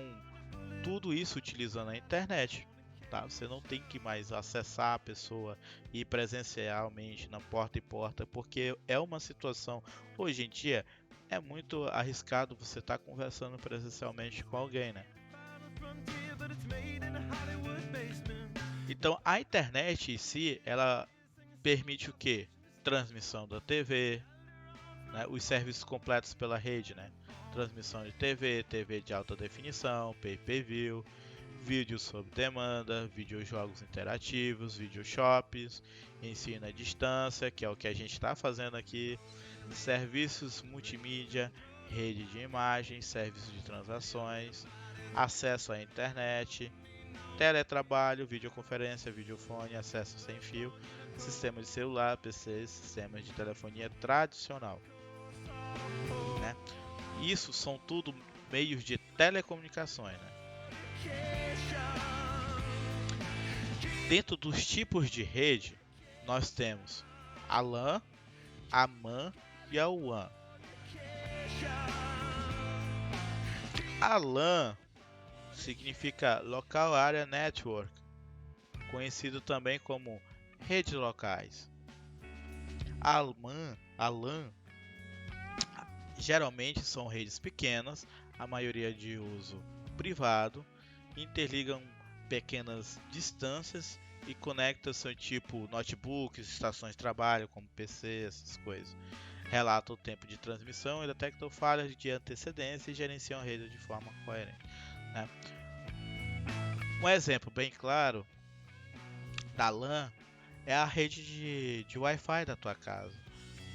tudo isso utilizando a internet. Tá? Você não tem que mais acessar a pessoa e ir presencialmente na porta e porta, porque é uma situação, hoje em dia, é muito arriscado você estar conversando presencialmente com alguém, né? Então, a internet em si, ela permite o quê? Transmissão da TV, né? Os serviços completos pela rede, né? Transmissão de TV, TV de alta definição, pay-per-view, vídeos sob demanda, videojogos interativos, videoshops, ensino à distância, que é o que a gente está fazendo aqui, serviços multimídia, rede de imagens, serviços de transações, acesso à internet, teletrabalho, videoconferência, videofone, acesso sem fio, sistema de celular, PCs, sistemas de telefonia tradicional, né? Isso são tudo meios de telecomunicações, né? Dentro dos tipos de rede, nós temos a LAN, a MAN e a WAN. A LAN significa Local Area Network, conhecido também como redes locais. A LAN, geralmente são redes pequenas, a maioria de uso privado, interligam pequenas distâncias e conectam-se tipo notebooks, estações de trabalho como PC, essas coisas. relata o tempo de transmissão e detecta falhas de antecedência e gerencia a rede de forma coerente, né? Um exemplo bem claro da LAN é a rede de Wi-Fi da tua casa.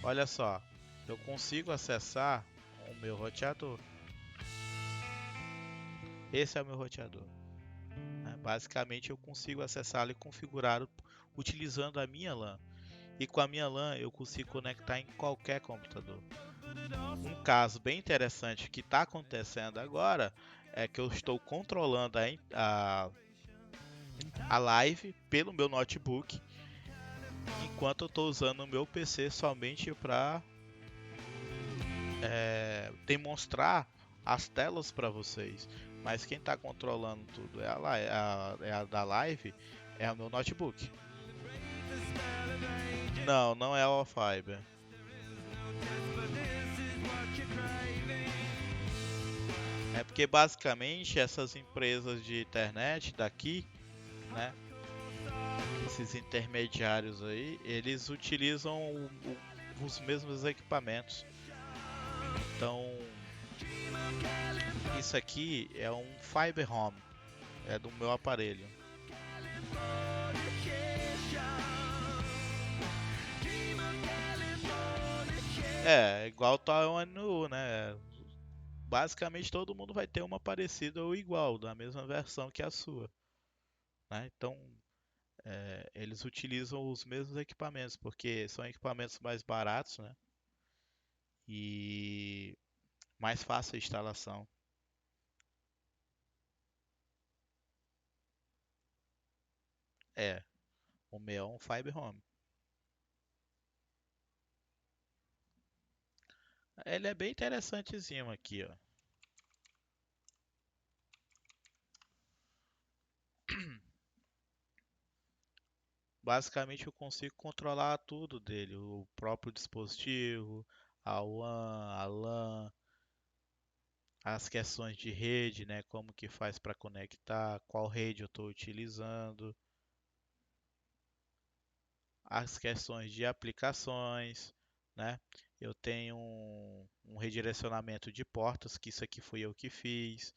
Olha só, eu consigo acessar o meu roteador. Esse é o meu roteador, né? Basicamente eu consigo acessá-lo e configurá-lo utilizando a minha LAN. E com a minha LAN eu consigo conectar em qualquer computador. Um caso bem interessante que está acontecendo agora é que eu estou controlando a live pelo meu notebook, enquanto eu estou usando o meu PC somente para demonstrar as telas para vocês. Mas quem está controlando tudo é a da live, é o meu notebook. Não, não é a Fiber. É porque basicamente essas empresas de internet daqui, né, esses intermediários aí, eles utilizam os mesmos equipamentos. Então, isso aqui é um Fiber Home, é do meu aparelho. É, igual tá o ONU, né? Basicamente todo mundo vai ter uma parecida ou igual, da mesma versão que a sua, né? Então, eles utilizam os mesmos equipamentos, porque são equipamentos mais baratos, né? E mais fácil a instalação. É, o meu é um Fiber Home. Ele é bem interessantezinho aqui, ó. Basicamente eu consigo controlar tudo dele, o próprio dispositivo, a WAN, a LAN, as questões de rede, né? Como que faz para conectar, qual rede eu estou utilizando, as questões de aplicações, né? Eu tenho um redirecionamento de portas, que isso aqui fui eu que fiz.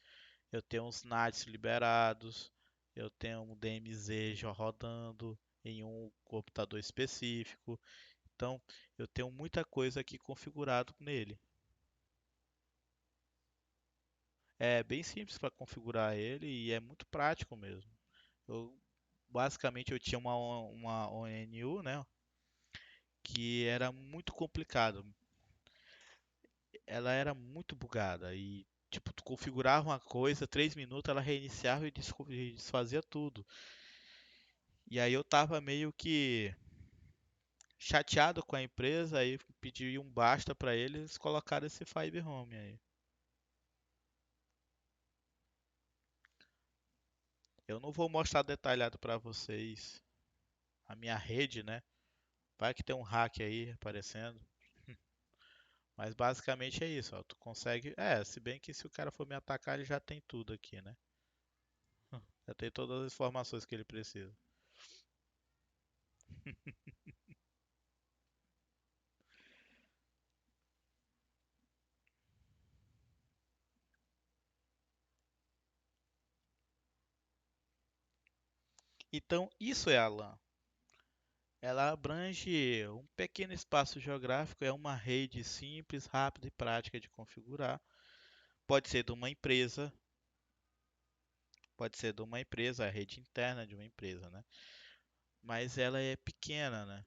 Eu tenho uns NATs liberados, eu tenho um DMZ já rodando em um computador específico. Então, eu tenho muita coisa aqui configurado nele. É bem simples para configurar ele e é muito prático mesmo. Eu, basicamente, eu tinha uma ONU, né, que era muito complicado. Ela era muito bugada e tipo, tu configurava uma coisa, 3 minutos ela reiniciava e desfazia tudo. E aí eu tava meio que chateado com a empresa, aí pedi um basta para eles colocar esse Fiber Home aí. Eu não vou mostrar detalhado para vocês a minha rede, né? Vai que tem um hack aí aparecendo. Mas basicamente é isso, ó. Tu consegue. Se bem que se o cara for me atacar, ele já tem tudo aqui, né? Já tem todas as informações que ele precisa. Então, isso é a LAN. Ela abrange um pequeno espaço geográfico, é uma rede simples, rápida e prática de configurar. Pode ser de uma empresa, a rede interna de uma empresa, né? Mas ela é pequena, né?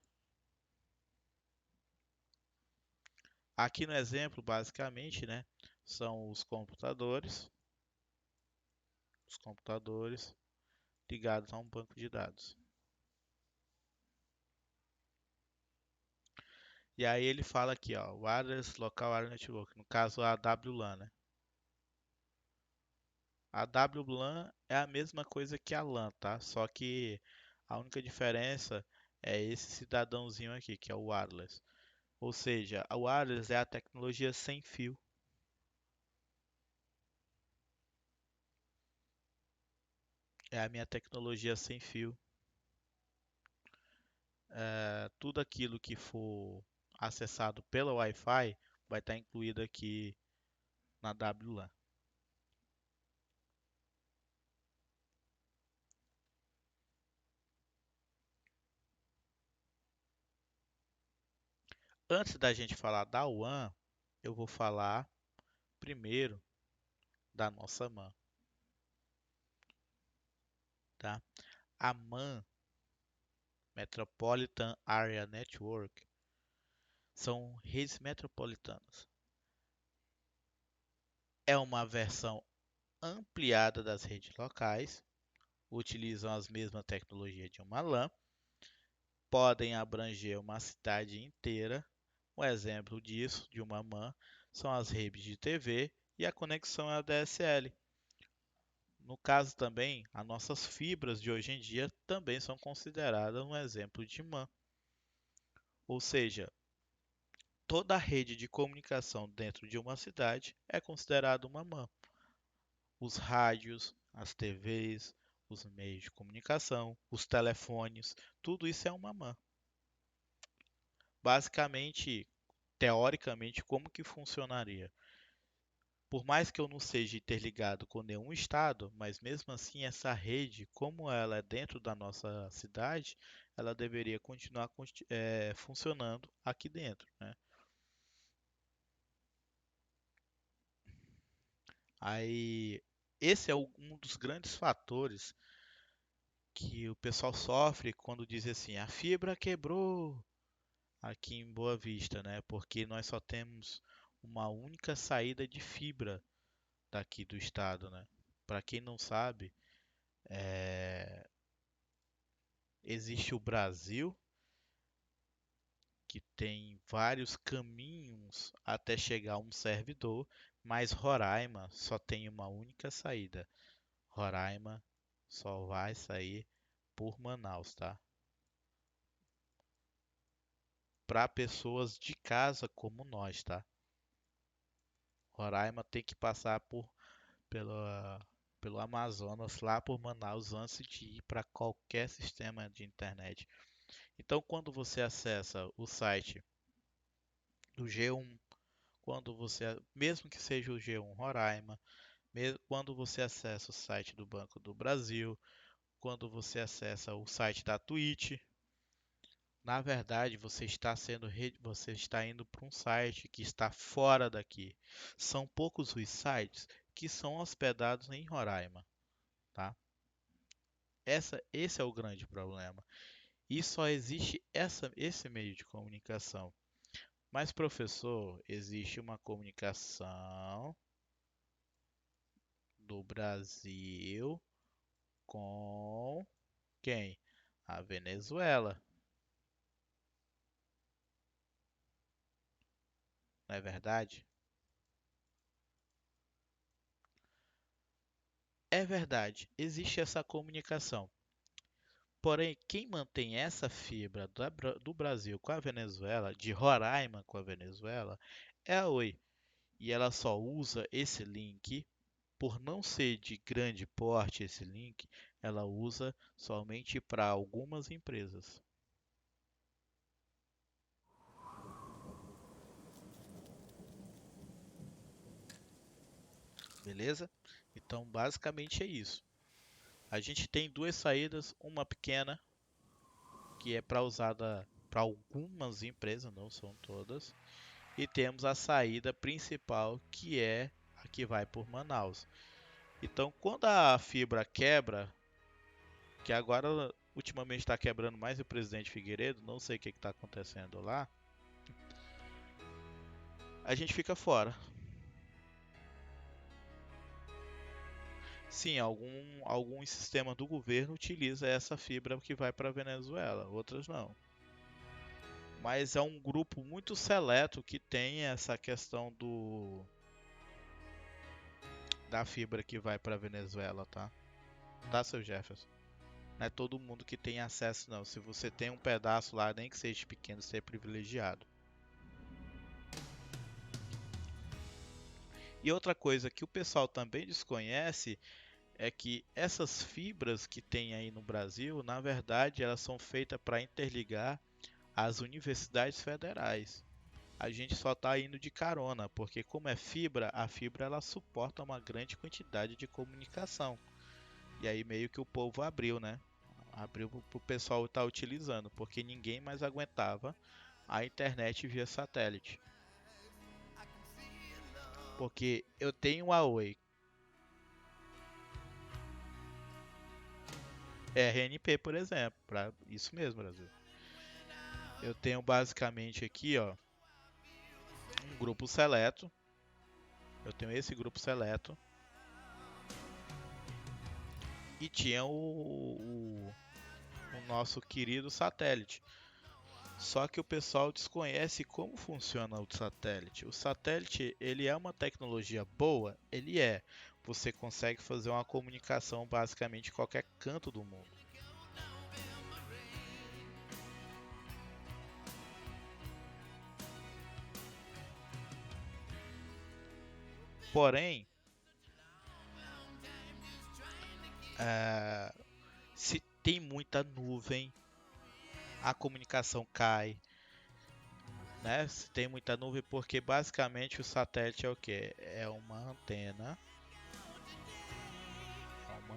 Aqui no exemplo, basicamente, né, são os computadores ligados a um banco de dados. E aí ele fala aqui, ó, Wireless Local Area Network, no caso a WLAN, né? A WLAN é a mesma coisa que a LAN, tá? Só que a única diferença é esse cidadãozinho aqui, que é o wireless. Ou seja, a wireless é a tecnologia sem fio. É a minha tecnologia sem fio. Tudo aquilo que for acessado pela Wi-Fi vai estar incluído aqui na WLAN. Antes da gente falar da WAN, eu vou falar primeiro da nossa MAN, tá? A MAN, Metropolitan Area Network, são redes metropolitanas. É uma versão ampliada das redes locais, utilizam as mesmas tecnologias de uma LAN, podem abranger uma cidade inteira. Um exemplo disso, de uma MAN, são as redes de TV e a conexão ADSL. No caso também, as nossas fibras de hoje em dia também são consideradas um exemplo de MAN. Ou seja, toda a rede de comunicação dentro de uma cidade é considerada uma MAN. Os rádios, as TVs, os meios de comunicação, os telefones, tudo isso é uma MAN. Basicamente, teoricamente, como que funcionaria? Por mais que eu não seja interligado com nenhum estado, mas mesmo assim essa rede, como ela é dentro da nossa cidade, ela deveria continuar funcionando aqui dentro, né? Aí, esse é um dos grandes fatores que o pessoal sofre quando diz assim, a fibra quebrou aqui em Boa Vista, né? Porque nós só temos uma única saída de fibra daqui do estado, né? Para quem não sabe, existe o Brasil, que tem vários caminhos até chegar a um servidor, mas Roraima só tem uma única saída. Roraima só vai sair por Manaus, tá? Para pessoas de casa como nós, tá? Roraima tem que passar pela, pelo Amazonas, lá por Manaus, antes de ir para qualquer sistema de internet. Então, quando você acessa o site do G1, mesmo que seja o G1 Roraima, quando você acessa o site do Banco do Brasil, quando você acessa o site da Twitch, na verdade você está indo para um site que está fora daqui. São poucos os sites que são hospedados em Roraima, tá? Esse é o grande problema. E só existe esse meio de comunicação. Mas, professor, existe uma comunicação do Brasil com quem? A Venezuela. Não é verdade? É verdade, existe essa comunicação. Porém, quem mantém essa fibra do Brasil com a Venezuela, de Roraima com a Venezuela, é a Oi. E ela só usa esse link, por não ser de grande porte esse link, ela usa somente para algumas empresas. Beleza? Então, basicamente é isso. A gente tem duas saídas, uma pequena, que é para usada para algumas empresas, não são todas, e temos a saída principal, que é a que vai por Manaus. Então, quando a fibra quebra, que agora ultimamente está quebrando mais o Presidente Figueiredo, não sei o que está acontecendo lá, a gente fica fora. Sim, alguns sistemas do governo utiliza essa fibra que vai para a Venezuela, outras não. Mas é um grupo muito seleto que tem essa questão da fibra que vai para a Venezuela, tá? Tá, seu Jefferson? Não é todo mundo que tem acesso, não. Se você tem um pedaço lá, nem que seja pequeno, você é privilegiado. E outra coisa que o pessoal também desconhece é que essas fibras que tem aí no Brasil, na verdade, elas são feitas para interligar as universidades federais. a gente só está indo de carona, porque como é fibra, a fibra ela suporta uma grande quantidade de comunicação. E aí meio que o povo abriu, né? Abriu para o pessoal estar utilizando, porque ninguém mais aguentava a internet via satélite. Porque eu tenho um Huawei RNP, por exemplo, para isso mesmo, Brasil. Eu tenho basicamente aqui, ó, um grupo seleto. Eu tenho esse grupo seleto e tinha o nosso querido satélite. Só que o pessoal desconhece como funciona o satélite. O satélite, ele é uma tecnologia boa? Ele é. Você consegue fazer uma comunicação basicamente em qualquer canto do mundo. Porém, se tem muita nuvem, a comunicação cai, né? Se tem muita nuvem, porque basicamente o satélite é o que? É uma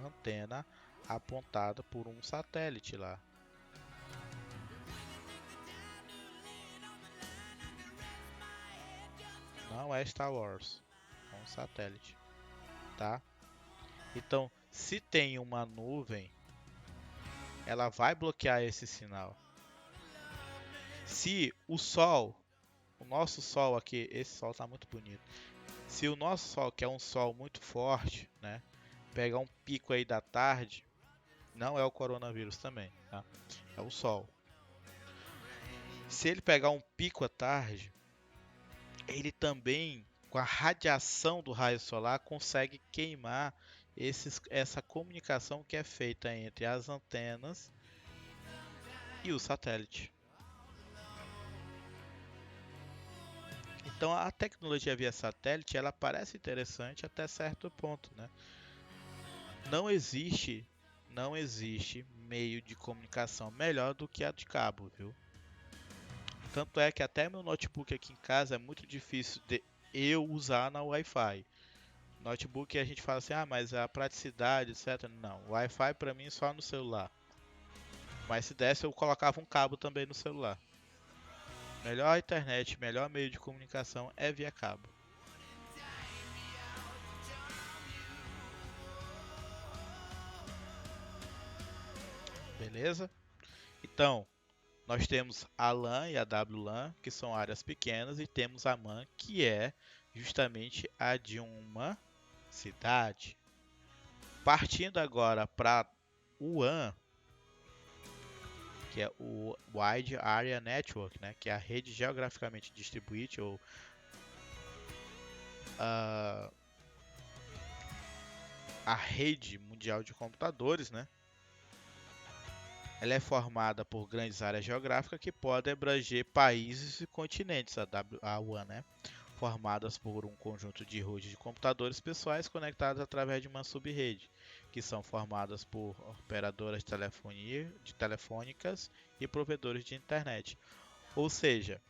antena apontada por um satélite lá. Não é Star Wars, é um satélite, tá? Então, se tem uma nuvem, ela vai bloquear esse sinal. Se o Sol, o nosso Sol aqui, esse Sol tá muito bonito. Se o nosso Sol, que é um Sol muito forte, né, pegar um pico aí da tarde, não é o coronavírus também, tá? É o Sol. Se ele pegar um pico à tarde, ele também, com a radiação do raio solar, consegue queimar essa comunicação que é feita entre as antenas e o satélite. Então a tecnologia via satélite ela parece interessante até certo ponto, né? Não existe meio de comunicação melhor do que a de cabo, viu? Tanto é que até meu notebook aqui em casa é muito difícil de eu usar na Wi-Fi. Notebook a gente fala assim, ah, mas a praticidade, etc. Não, Wi-Fi para mim é só no celular. Mas se desse eu colocava um cabo também no celular. Melhor internet, melhor meio de comunicação é via cabo. Beleza? Então, nós temos a LAN e a WLAN, que são áreas pequenas, e temos a MAN, que é justamente a de uma cidade. Partindo agora para o WAN, que é o Wide Area Network, né, que é a rede geograficamente distribuída ou a rede mundial de computadores, né? Ela é formada por grandes áreas geográficas que podem abranger países e continentes, a WAN, né? Formadas por um conjunto de redes de computadores pessoais conectados através de uma subrede, que são formadas por operadoras de telefonia, de telefônicas e provedores de internet. Ou seja,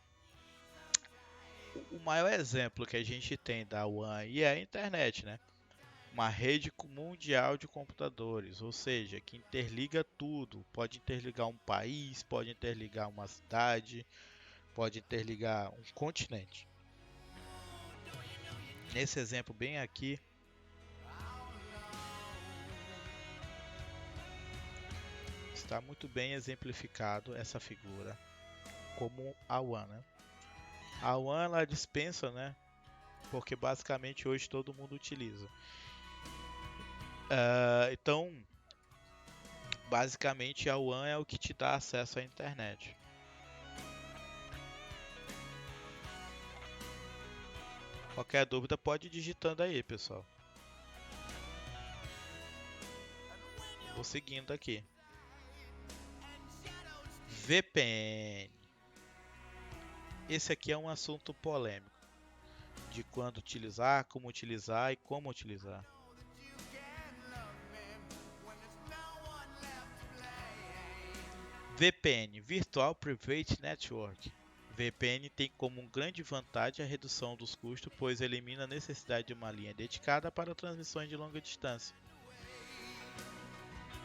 o maior exemplo que a gente tem da WAN aí é a internet, né? Uma rede mundial de computadores, ou seja, que interliga tudo. Pode interligar um país, pode interligar uma cidade, pode interligar um continente. Nesse exemplo bem aqui, está muito bem exemplificado essa figura como a WAN, né? A WAN ela dispensa, né? Porque basicamente hoje todo mundo utiliza. Então, basicamente a WAN é o que te dá acesso à internet. Qualquer dúvida pode ir digitando aí, pessoal. Vou seguindo aqui. VPN. Esse aqui é um assunto polêmico. De quando utilizar, como utilizar e como utilizar. VPN, Virtual Private Network. VPN tem como grande vantagem a redução dos custos, pois elimina a necessidade de uma linha dedicada para transmissões de longa distância,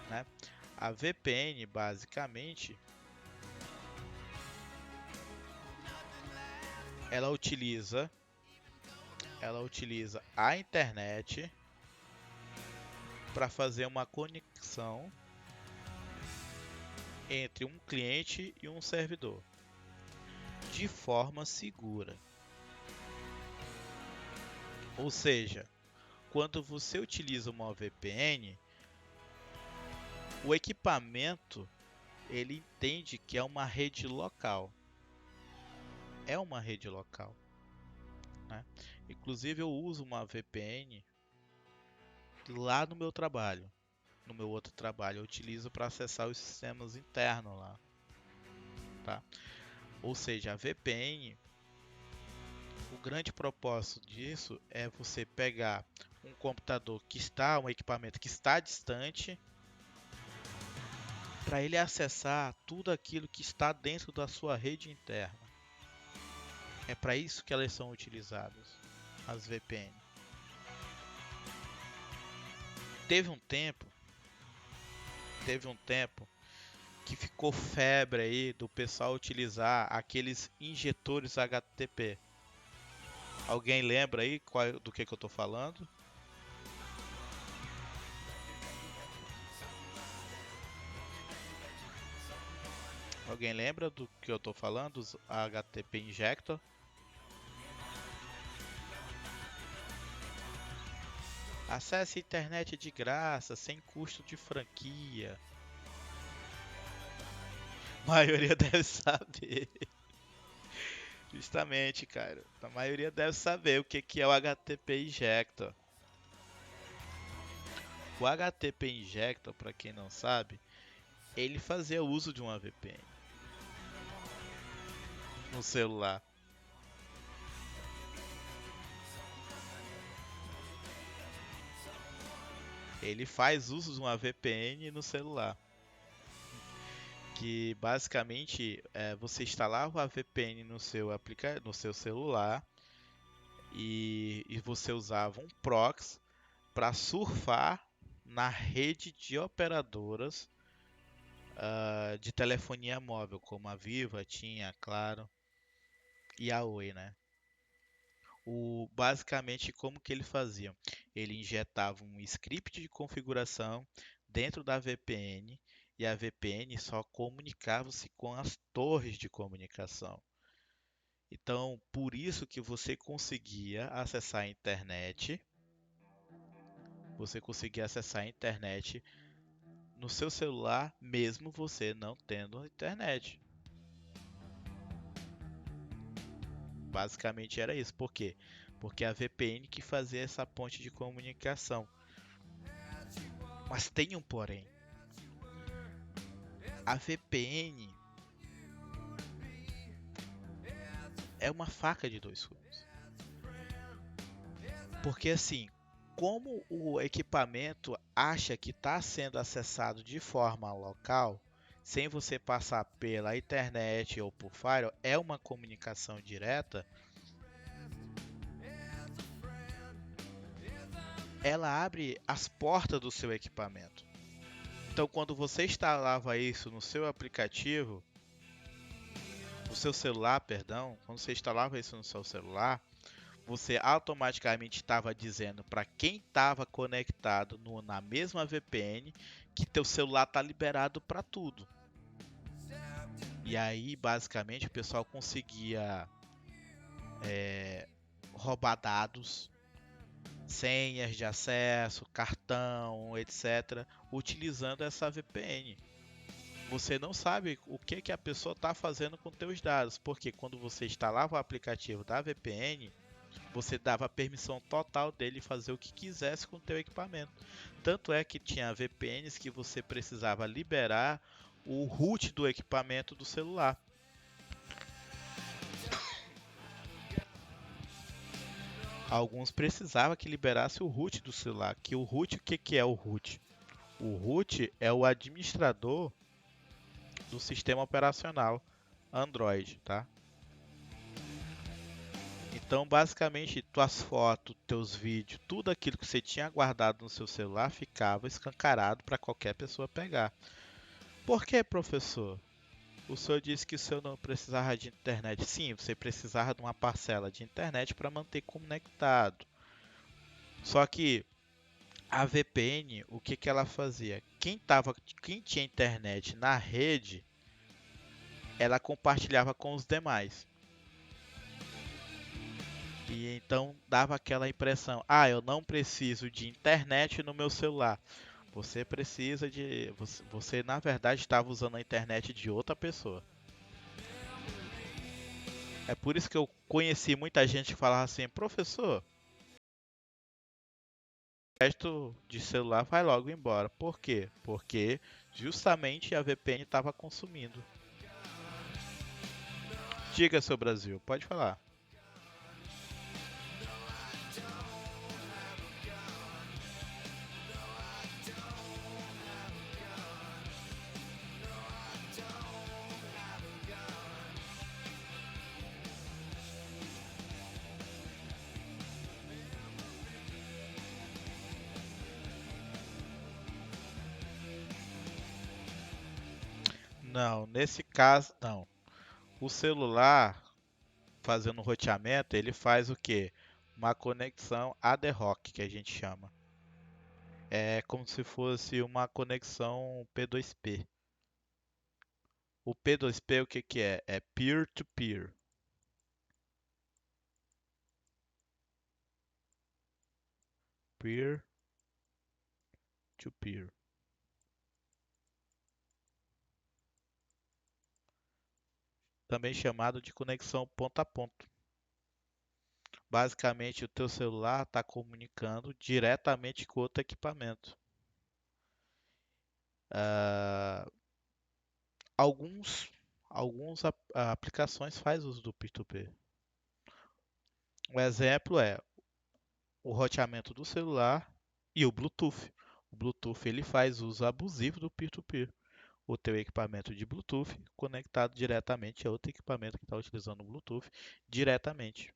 né? A VPN basicamente ela utiliza a internet para fazer uma conexão entre um cliente e um servidor de forma segura. Ou seja, quando você utiliza uma VPN, o equipamento ele entende que é uma rede local. É uma rede local, né? Inclusive eu uso uma VPN lá no meu trabalho. No meu outro trabalho eu utilizo para acessar os sistemas internos lá, tá? Ou seja, a VPN, o grande propósito disso é você pegar um computador um equipamento que está distante, para ele acessar tudo aquilo que está dentro da sua rede interna. É para isso que elas são utilizadas, as VPN. Teve um tempo que ficou febre aí do pessoal utilizar aqueles injetores HTTP. Alguém lembra aí do que eu tô falando? Alguém lembra do que eu tô falando? Os HTTP Injector? Acesse a internet de graça, sem custo de franquia. A maioria deve saber. Justamente, cara. A maioria deve saber o que é o HTTP Injector. O HTTP Injector, para quem não sabe, ele fazia uso de uma VPN no celular. Ele faz uso de uma VPN no celular. Que basicamente você instalava a VPN no seu celular e você usava um proxy para surfar na rede de operadoras de telefonia móvel, como a Vivo, a TIM, a Claro e a Oi, né? Basicamente, como que ele fazia? Ele injetava um script de configuração dentro da VPN e a VPN só comunicava-se com as torres de comunicação. Então, por isso que você conseguia acessar a internet. Você conseguia acessar a internet no seu celular, mesmo você não tendo internet. Basicamente era isso. Por quê? Porque a VPN que fazia essa ponte de comunicação. Mas tem um porém. A VPN é uma faca de dois gumes. Porque assim, como o equipamento acha que está sendo acessado de forma local, sem você passar pela internet ou por firewall, é uma comunicação direta. Ela abre as portas do seu equipamento. Então, quando você instalava isso no seu aplicativo, no seu celular, perdão, quando você instalava isso no seu celular, você automaticamente estava dizendo para quem estava conectado na mesma VPN que teu celular está liberado para tudo. E aí, basicamente, o pessoal conseguia roubar dados, senhas de acesso, cartão, etc., utilizando essa VPN. Você não sabe o que a pessoa está fazendo com teus dados, porque quando você instalava o aplicativo da VPN, você dava a permissão total dele fazer o que quisesse com o teu equipamento. Tanto é que tinha VPNs que você precisava liberar o root do equipamento do celular. Alguns precisavam que liberasse o root do celular. Que o root, o que é o root? O root é o administrador do sistema operacional Android, tá? Então, basicamente, tuas fotos, teus vídeos, tudo aquilo que você tinha guardado no seu celular ficava escancarado para qualquer pessoa pegar. Por que, professor? O senhor disse que o senhor não precisava de internet. Sim, você precisava de uma parcela de internet para manter conectado. Só que a VPN, o que que ela fazia? Quem tinha internet na rede, ela compartilhava com os demais. E então dava aquela impressão: ah, eu não preciso de internet no meu celular. Você precisa de. Você na verdade estava usando a internet de outra pessoa. É por isso que eu conheci muita gente que falava assim: professor, o resto de celular vai logo embora. Por quê? Porque justamente a VPN estava consumindo. Diga, seu Brasil, pode falar. Não, nesse caso, não. O celular, fazendo roteamento, ele faz o quê? Uma conexão ad hoc, que a gente chama. É como se fosse uma conexão P2P. O P2P o que que é? É peer-to-peer. Peer-to-peer. Também chamado de conexão ponto a ponto. Basicamente, o teu celular está comunicando diretamente com outro equipamento. Ah, alguns, algumas aplicações faz uso do peer-to-peer. Um exemplo é o roteamento do celular e o Bluetooth. O Bluetooth ele faz uso abusivo do peer-to-peer. O teu equipamento de Bluetooth conectado diretamente a outro equipamento que está utilizando o Bluetooth diretamente.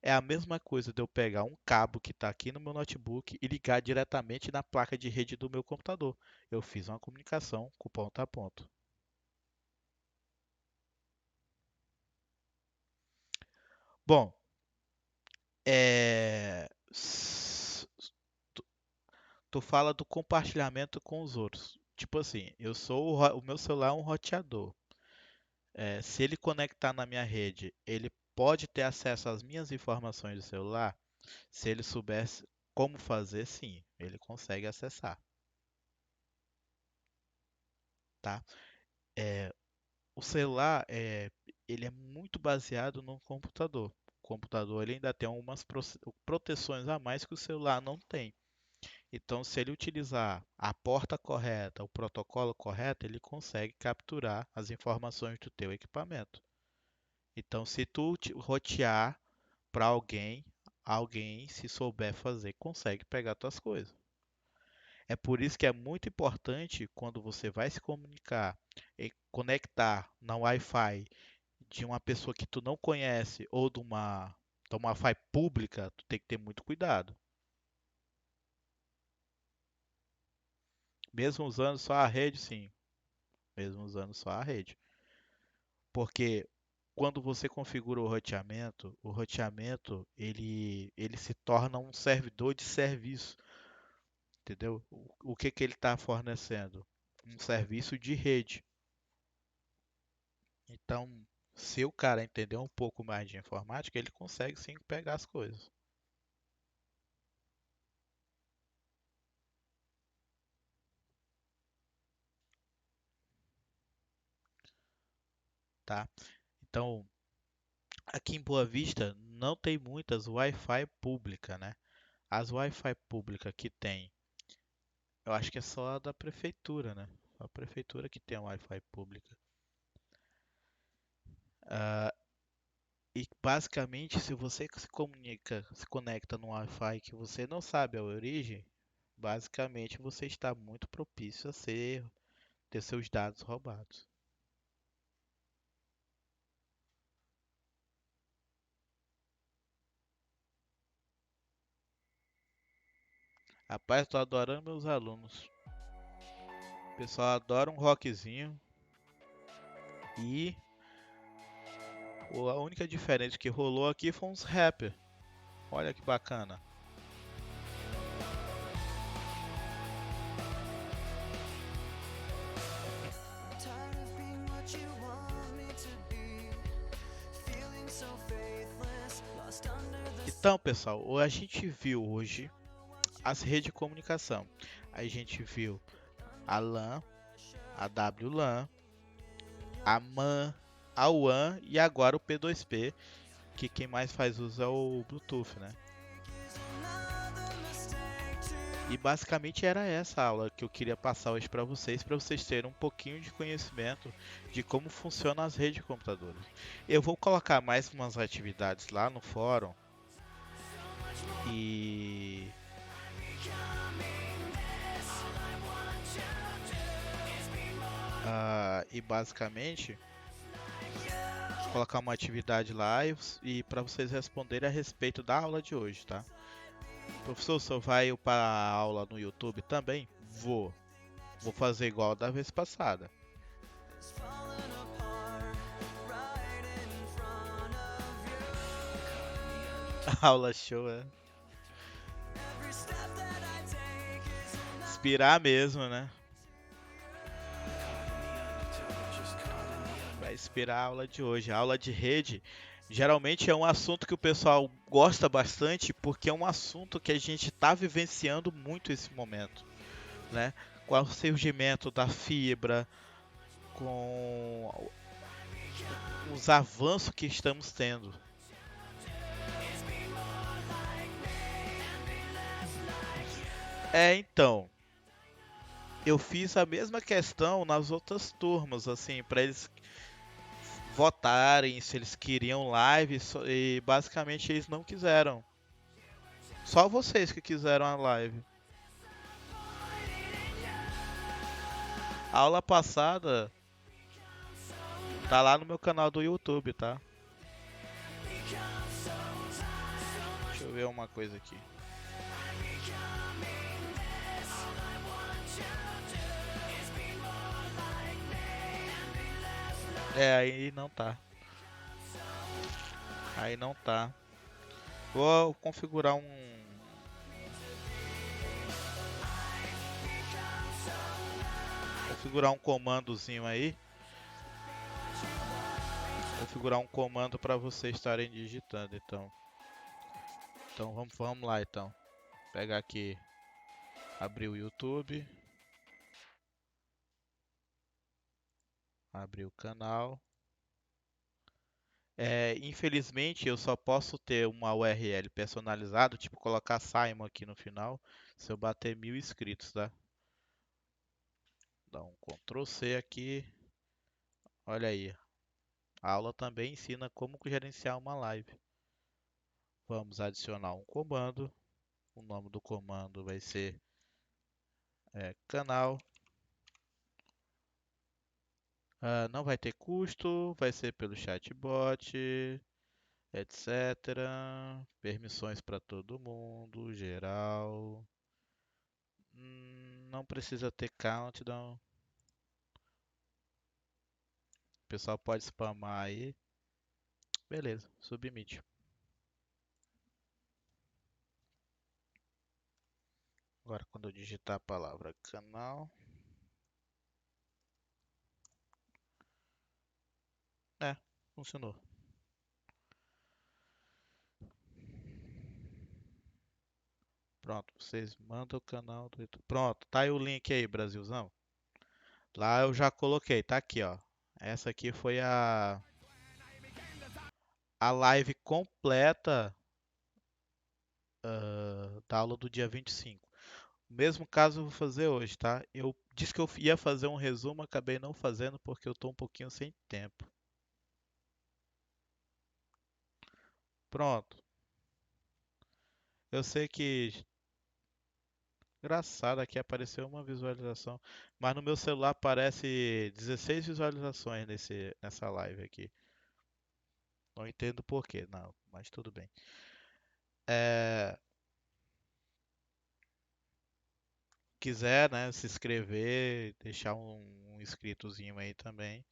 É a mesma coisa de eu pegar um cabo que está aqui no meu notebook e ligar diretamente na placa de rede do meu computador. Eu fiz uma comunicação com ponto a ponto. Bom, é... tu fala do compartilhamento com os outros. Tipo assim, o meu celular é um roteador. Se ele conectar na minha rede, ele pode ter acesso às minhas informações do celular. Se ele soubesse como fazer, sim, ele consegue acessar, tá? É, o celular ele é muito baseado no computador. O computador ele ainda tem algumas proteções a mais que o celular não tem. Então, se ele utilizar a porta correta, o protocolo correto, ele consegue capturar as informações do teu equipamento. Então, se tu rotear para alguém, alguém, se souber fazer, consegue pegar tuas coisas. É por isso que é muito importante quando você vai se comunicar e conectar na Wi-Fi de uma pessoa que tu não conhece ou de uma Wi-Fi pública, tu tem que ter muito cuidado. Mesmo usando só a rede, sim. Mesmo usando só a rede. Porque quando você configura o roteamento ele se torna um servidor de serviço, entendeu? O que que ele está fornecendo? Um serviço de rede. Então, se o cara entender um pouco mais de informática, ele consegue sim pegar as coisas, tá? Então, aqui em Boa Vista não tem muitas Wi-Fi pública, né? As Wi-Fi pública que tem, eu acho que é só a da prefeitura, né? Só a prefeitura que tem a Wi-Fi pública. Ah, e basicamente, se você se conecta no Wi-Fi que você não sabe a origem, basicamente você está muito propício a ter seus dados roubados. Rapaz, tô adorando meus alunos. O pessoal adora um rockzinho. E a única diferença que rolou aqui foi uns rapper. Olha que bacana. Tired of being what you want me to be, feeling so faithless, lost under the Então, pessoal, a gente viu hoje as redes de comunicação. A gente viu a LAN, a WLAN, a MAN, a WAN e agora o P2P, que quem mais faz uso é o Bluetooth, né? another mistake to E basicamente era essa aula que eu queria passar hoje para vocês terem um pouquinho de conhecimento de como funcionam as redes de computadores. Eu vou colocar mais umas atividades lá no fórum e basicamente colocar uma atividade lá e para vocês responderem a respeito da aula de hoje, tá? Professor, o senhor vai para a aula no YouTube também? Vou. Vou fazer igual da vez passada. falling apart right in front of you. Aula show, é. Every step that I take is another Inspirar mesmo, né? Vai inspirar a aula de hoje. A aula de rede geralmente é um assunto que o pessoal gosta bastante porque é um assunto que a gente está vivenciando muito esse momento, né? Com o surgimento da fibra, com os avanços que estamos tendo. Então, eu fiz a mesma questão nas outras turmas, assim, para eles votarem se eles queriam live e basicamente eles não quiseram. Só vocês que quiseram a live. A aula passada tá lá no meu canal do YouTube, tá? Deixa eu ver uma coisa aqui. Aí não tá. Aí não tá. Vou configurar configurar um comandozinho aí. Configurar um comando para vocês estarem digitando, então. Então vamos lá, então. Pegar aqui, abrir o YouTube. Abrir o canal. Infelizmente eu só posso ter uma URL personalizada, tipo colocar Simon aqui no final, se eu bater 1000 inscritos, tá? Dá um Ctrl C aqui. Olha aí. A aula também ensina como gerenciar uma live. Vamos adicionar um comando. O nome do comando vai ser canal. Não vai ter custo, vai ser pelo chatbot, etc. Permissões para todo mundo, geral. Não precisa ter countdown. O pessoal pode spamar aí. Beleza, submit. Agora quando eu digitar a palavra canal. Funcionou. Pronto, vocês mandam o canal do YouTube. Pronto, tá aí o link aí, Brasilzão. Lá eu já coloquei, tá aqui, ó. Essa aqui foi a live completa da aula do dia 25. O mesmo caso eu vou fazer hoje, tá? Eu disse que eu ia fazer um resumo, acabei não fazendo porque eu tô um pouquinho sem tempo. Pronto. Eu sei que engraçado, aqui apareceu uma visualização, mas no meu celular aparece 16 visualizações nessa live aqui. Não entendo por quê, não, mas tudo bem. É, quiser, né, se inscrever, deixar um inscritozinho aí também.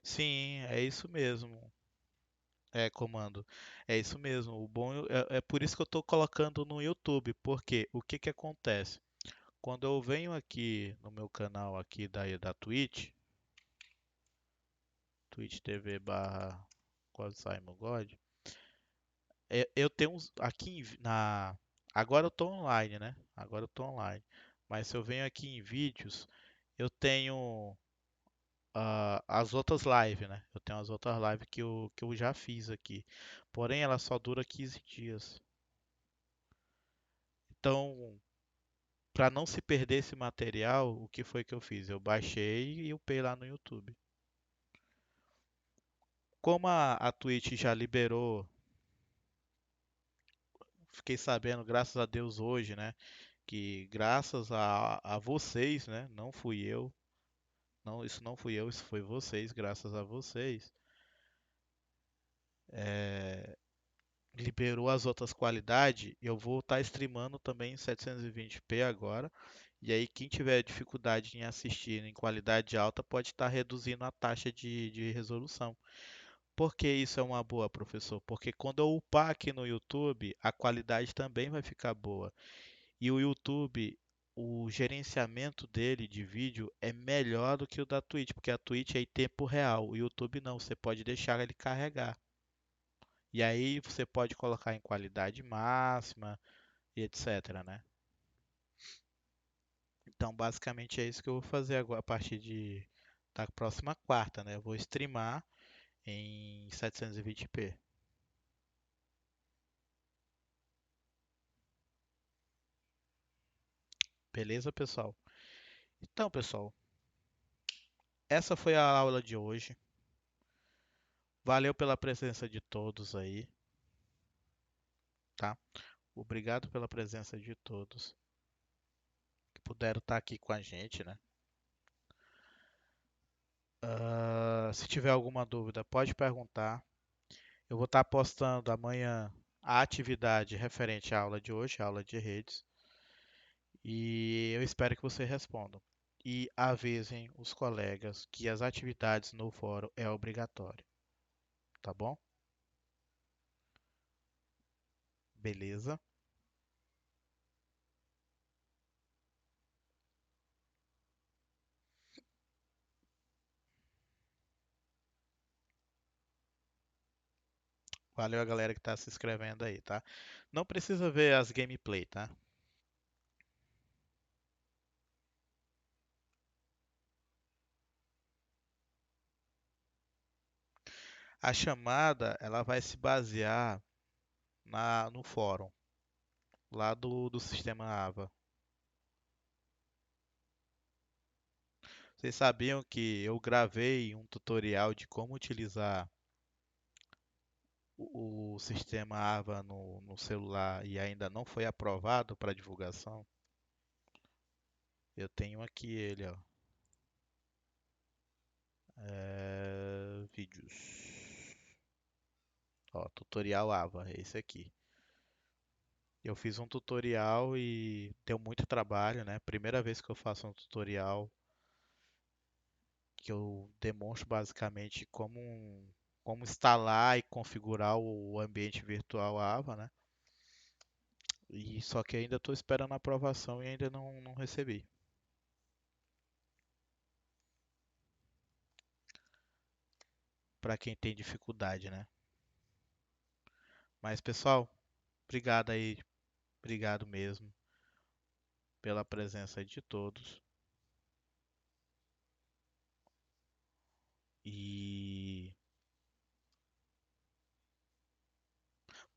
Sim, é isso mesmo. É, comando. É isso mesmo. O bom é por isso que eu tô colocando no YouTube, porque o que que acontece? Quando eu venho aqui no meu canal aqui da Twitch, Twitch TV barra Simon God, eu tenho uns aqui agora eu tô online, né? Agora eu tô online. Mas se eu venho aqui em vídeos, eu tenho as outras lives, né? Eu tenho as outras lives que eu já fiz aqui. Porém, ela só dura 15 dias. Então, para não se perder esse material, o que foi que eu fiz? Eu baixei e upei lá no YouTube. Como a Twitch já liberou, fiquei sabendo, graças a Deus hoje, né? Que graças a vocês, né? Não fui eu, não, isso não fui eu, isso foi vocês, graças a vocês. é, Liberou as outras qualidades, eu vou estar streamando também em 720p agora. E aí, quem tiver dificuldade em assistir em qualidade alta pode estar reduzindo a taxa de resolução. Por que isso é uma boa, professor? Porque quando eu upar aqui no YouTube, a qualidade também vai ficar boa. E o YouTube, o gerenciamento dele de vídeo é melhor do que o da Twitch, porque a Twitch é em tempo real, o YouTube não, você pode deixar ele carregar. E aí você pode colocar em qualidade máxima e etc, né? Então, basicamente é isso que eu vou fazer agora a partir da próxima quarta, né? Eu vou streamar em 720p. Beleza, pessoal? Então, pessoal, essa foi a aula de hoje. Valeu pela presença de todos aí, tá? Obrigado pela presença de todos que puderam estar aqui com a gente, né? Se tiver alguma dúvida, pode perguntar. Eu vou estar postando amanhã a atividade referente à aula de hoje, a aula de redes, e eu espero que você respondam. E avisem os colegas que as atividades no fórum é obrigatório, tá bom? Beleza? Valeu a galera que está se inscrevendo aí, tá? Não precisa ver as gameplay, tá? A chamada, ela vai se basear no fórum, lá do sistema AVA. Vocês sabiam que eu gravei um tutorial de como utilizar o sistema AVA no celular e ainda não foi aprovado para divulgação? Eu tenho aqui ele, ó. Vídeos. Ó, tutorial AVA, é esse aqui. Eu fiz um tutorial e deu muito trabalho, né? Primeira vez que eu faço um tutorial que eu demonstro basicamente como instalar e configurar o ambiente virtual AVA, né? E só que ainda estou esperando a aprovação e ainda não recebi. Para quem tem dificuldade, né? Mas pessoal, obrigado aí, obrigado mesmo pela presença de todos. E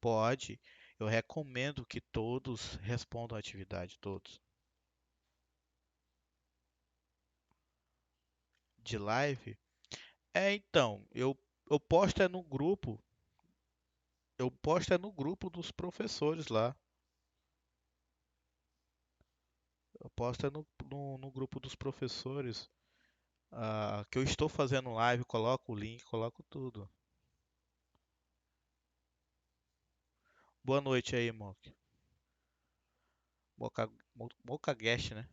pode, eu recomendo que todos respondam a atividade, todos. De live? Então, eu posto é no grupo, eu posto é no grupo dos professores lá. Eu posto é no grupo dos professores, que eu estou fazendo live, coloco o link, coloco tudo. Boa noite aí, Monk. Mokagast, né?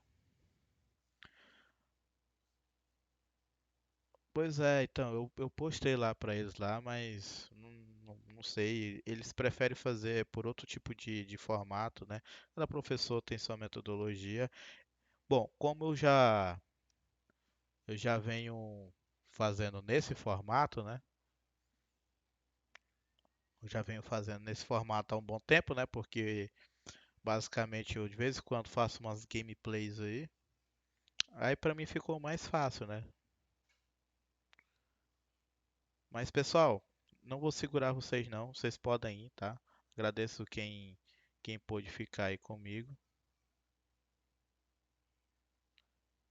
Pois é, então, eu postei lá pra eles lá, mas não sei, eles preferem fazer por outro tipo de formato, né? Cada professor tem sua metodologia. Bom, como eu já venho fazendo nesse formato, né? Eu já venho fazendo nesse formato há um bom tempo, né? Porque basicamente eu de vez em quando faço umas gameplays aí. Aí pra mim ficou mais fácil, né? Mas pessoal, não vou segurar vocês não, vocês podem ir, tá? Agradeço quem pôde ficar aí comigo.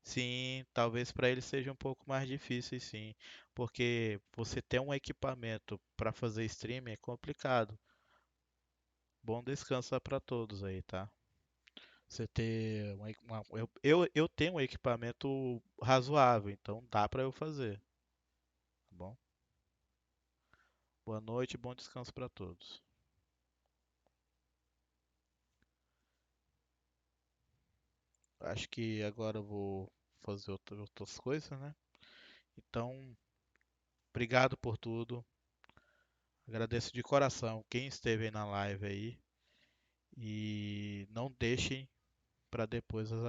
Sim, talvez para eles seja um pouco mais difícil, sim, porque você ter um equipamento para fazer streaming é complicado. Bom descanso para todos aí, tá? Você ter eu tenho um equipamento razoável, então dá para eu fazer, tá bom? Boa noite, bom descanso para todos. Acho que agora eu vou fazer outras coisas, né? Então, obrigado por tudo. Agradeço de coração quem esteve aí na live aí e não deixem para depois as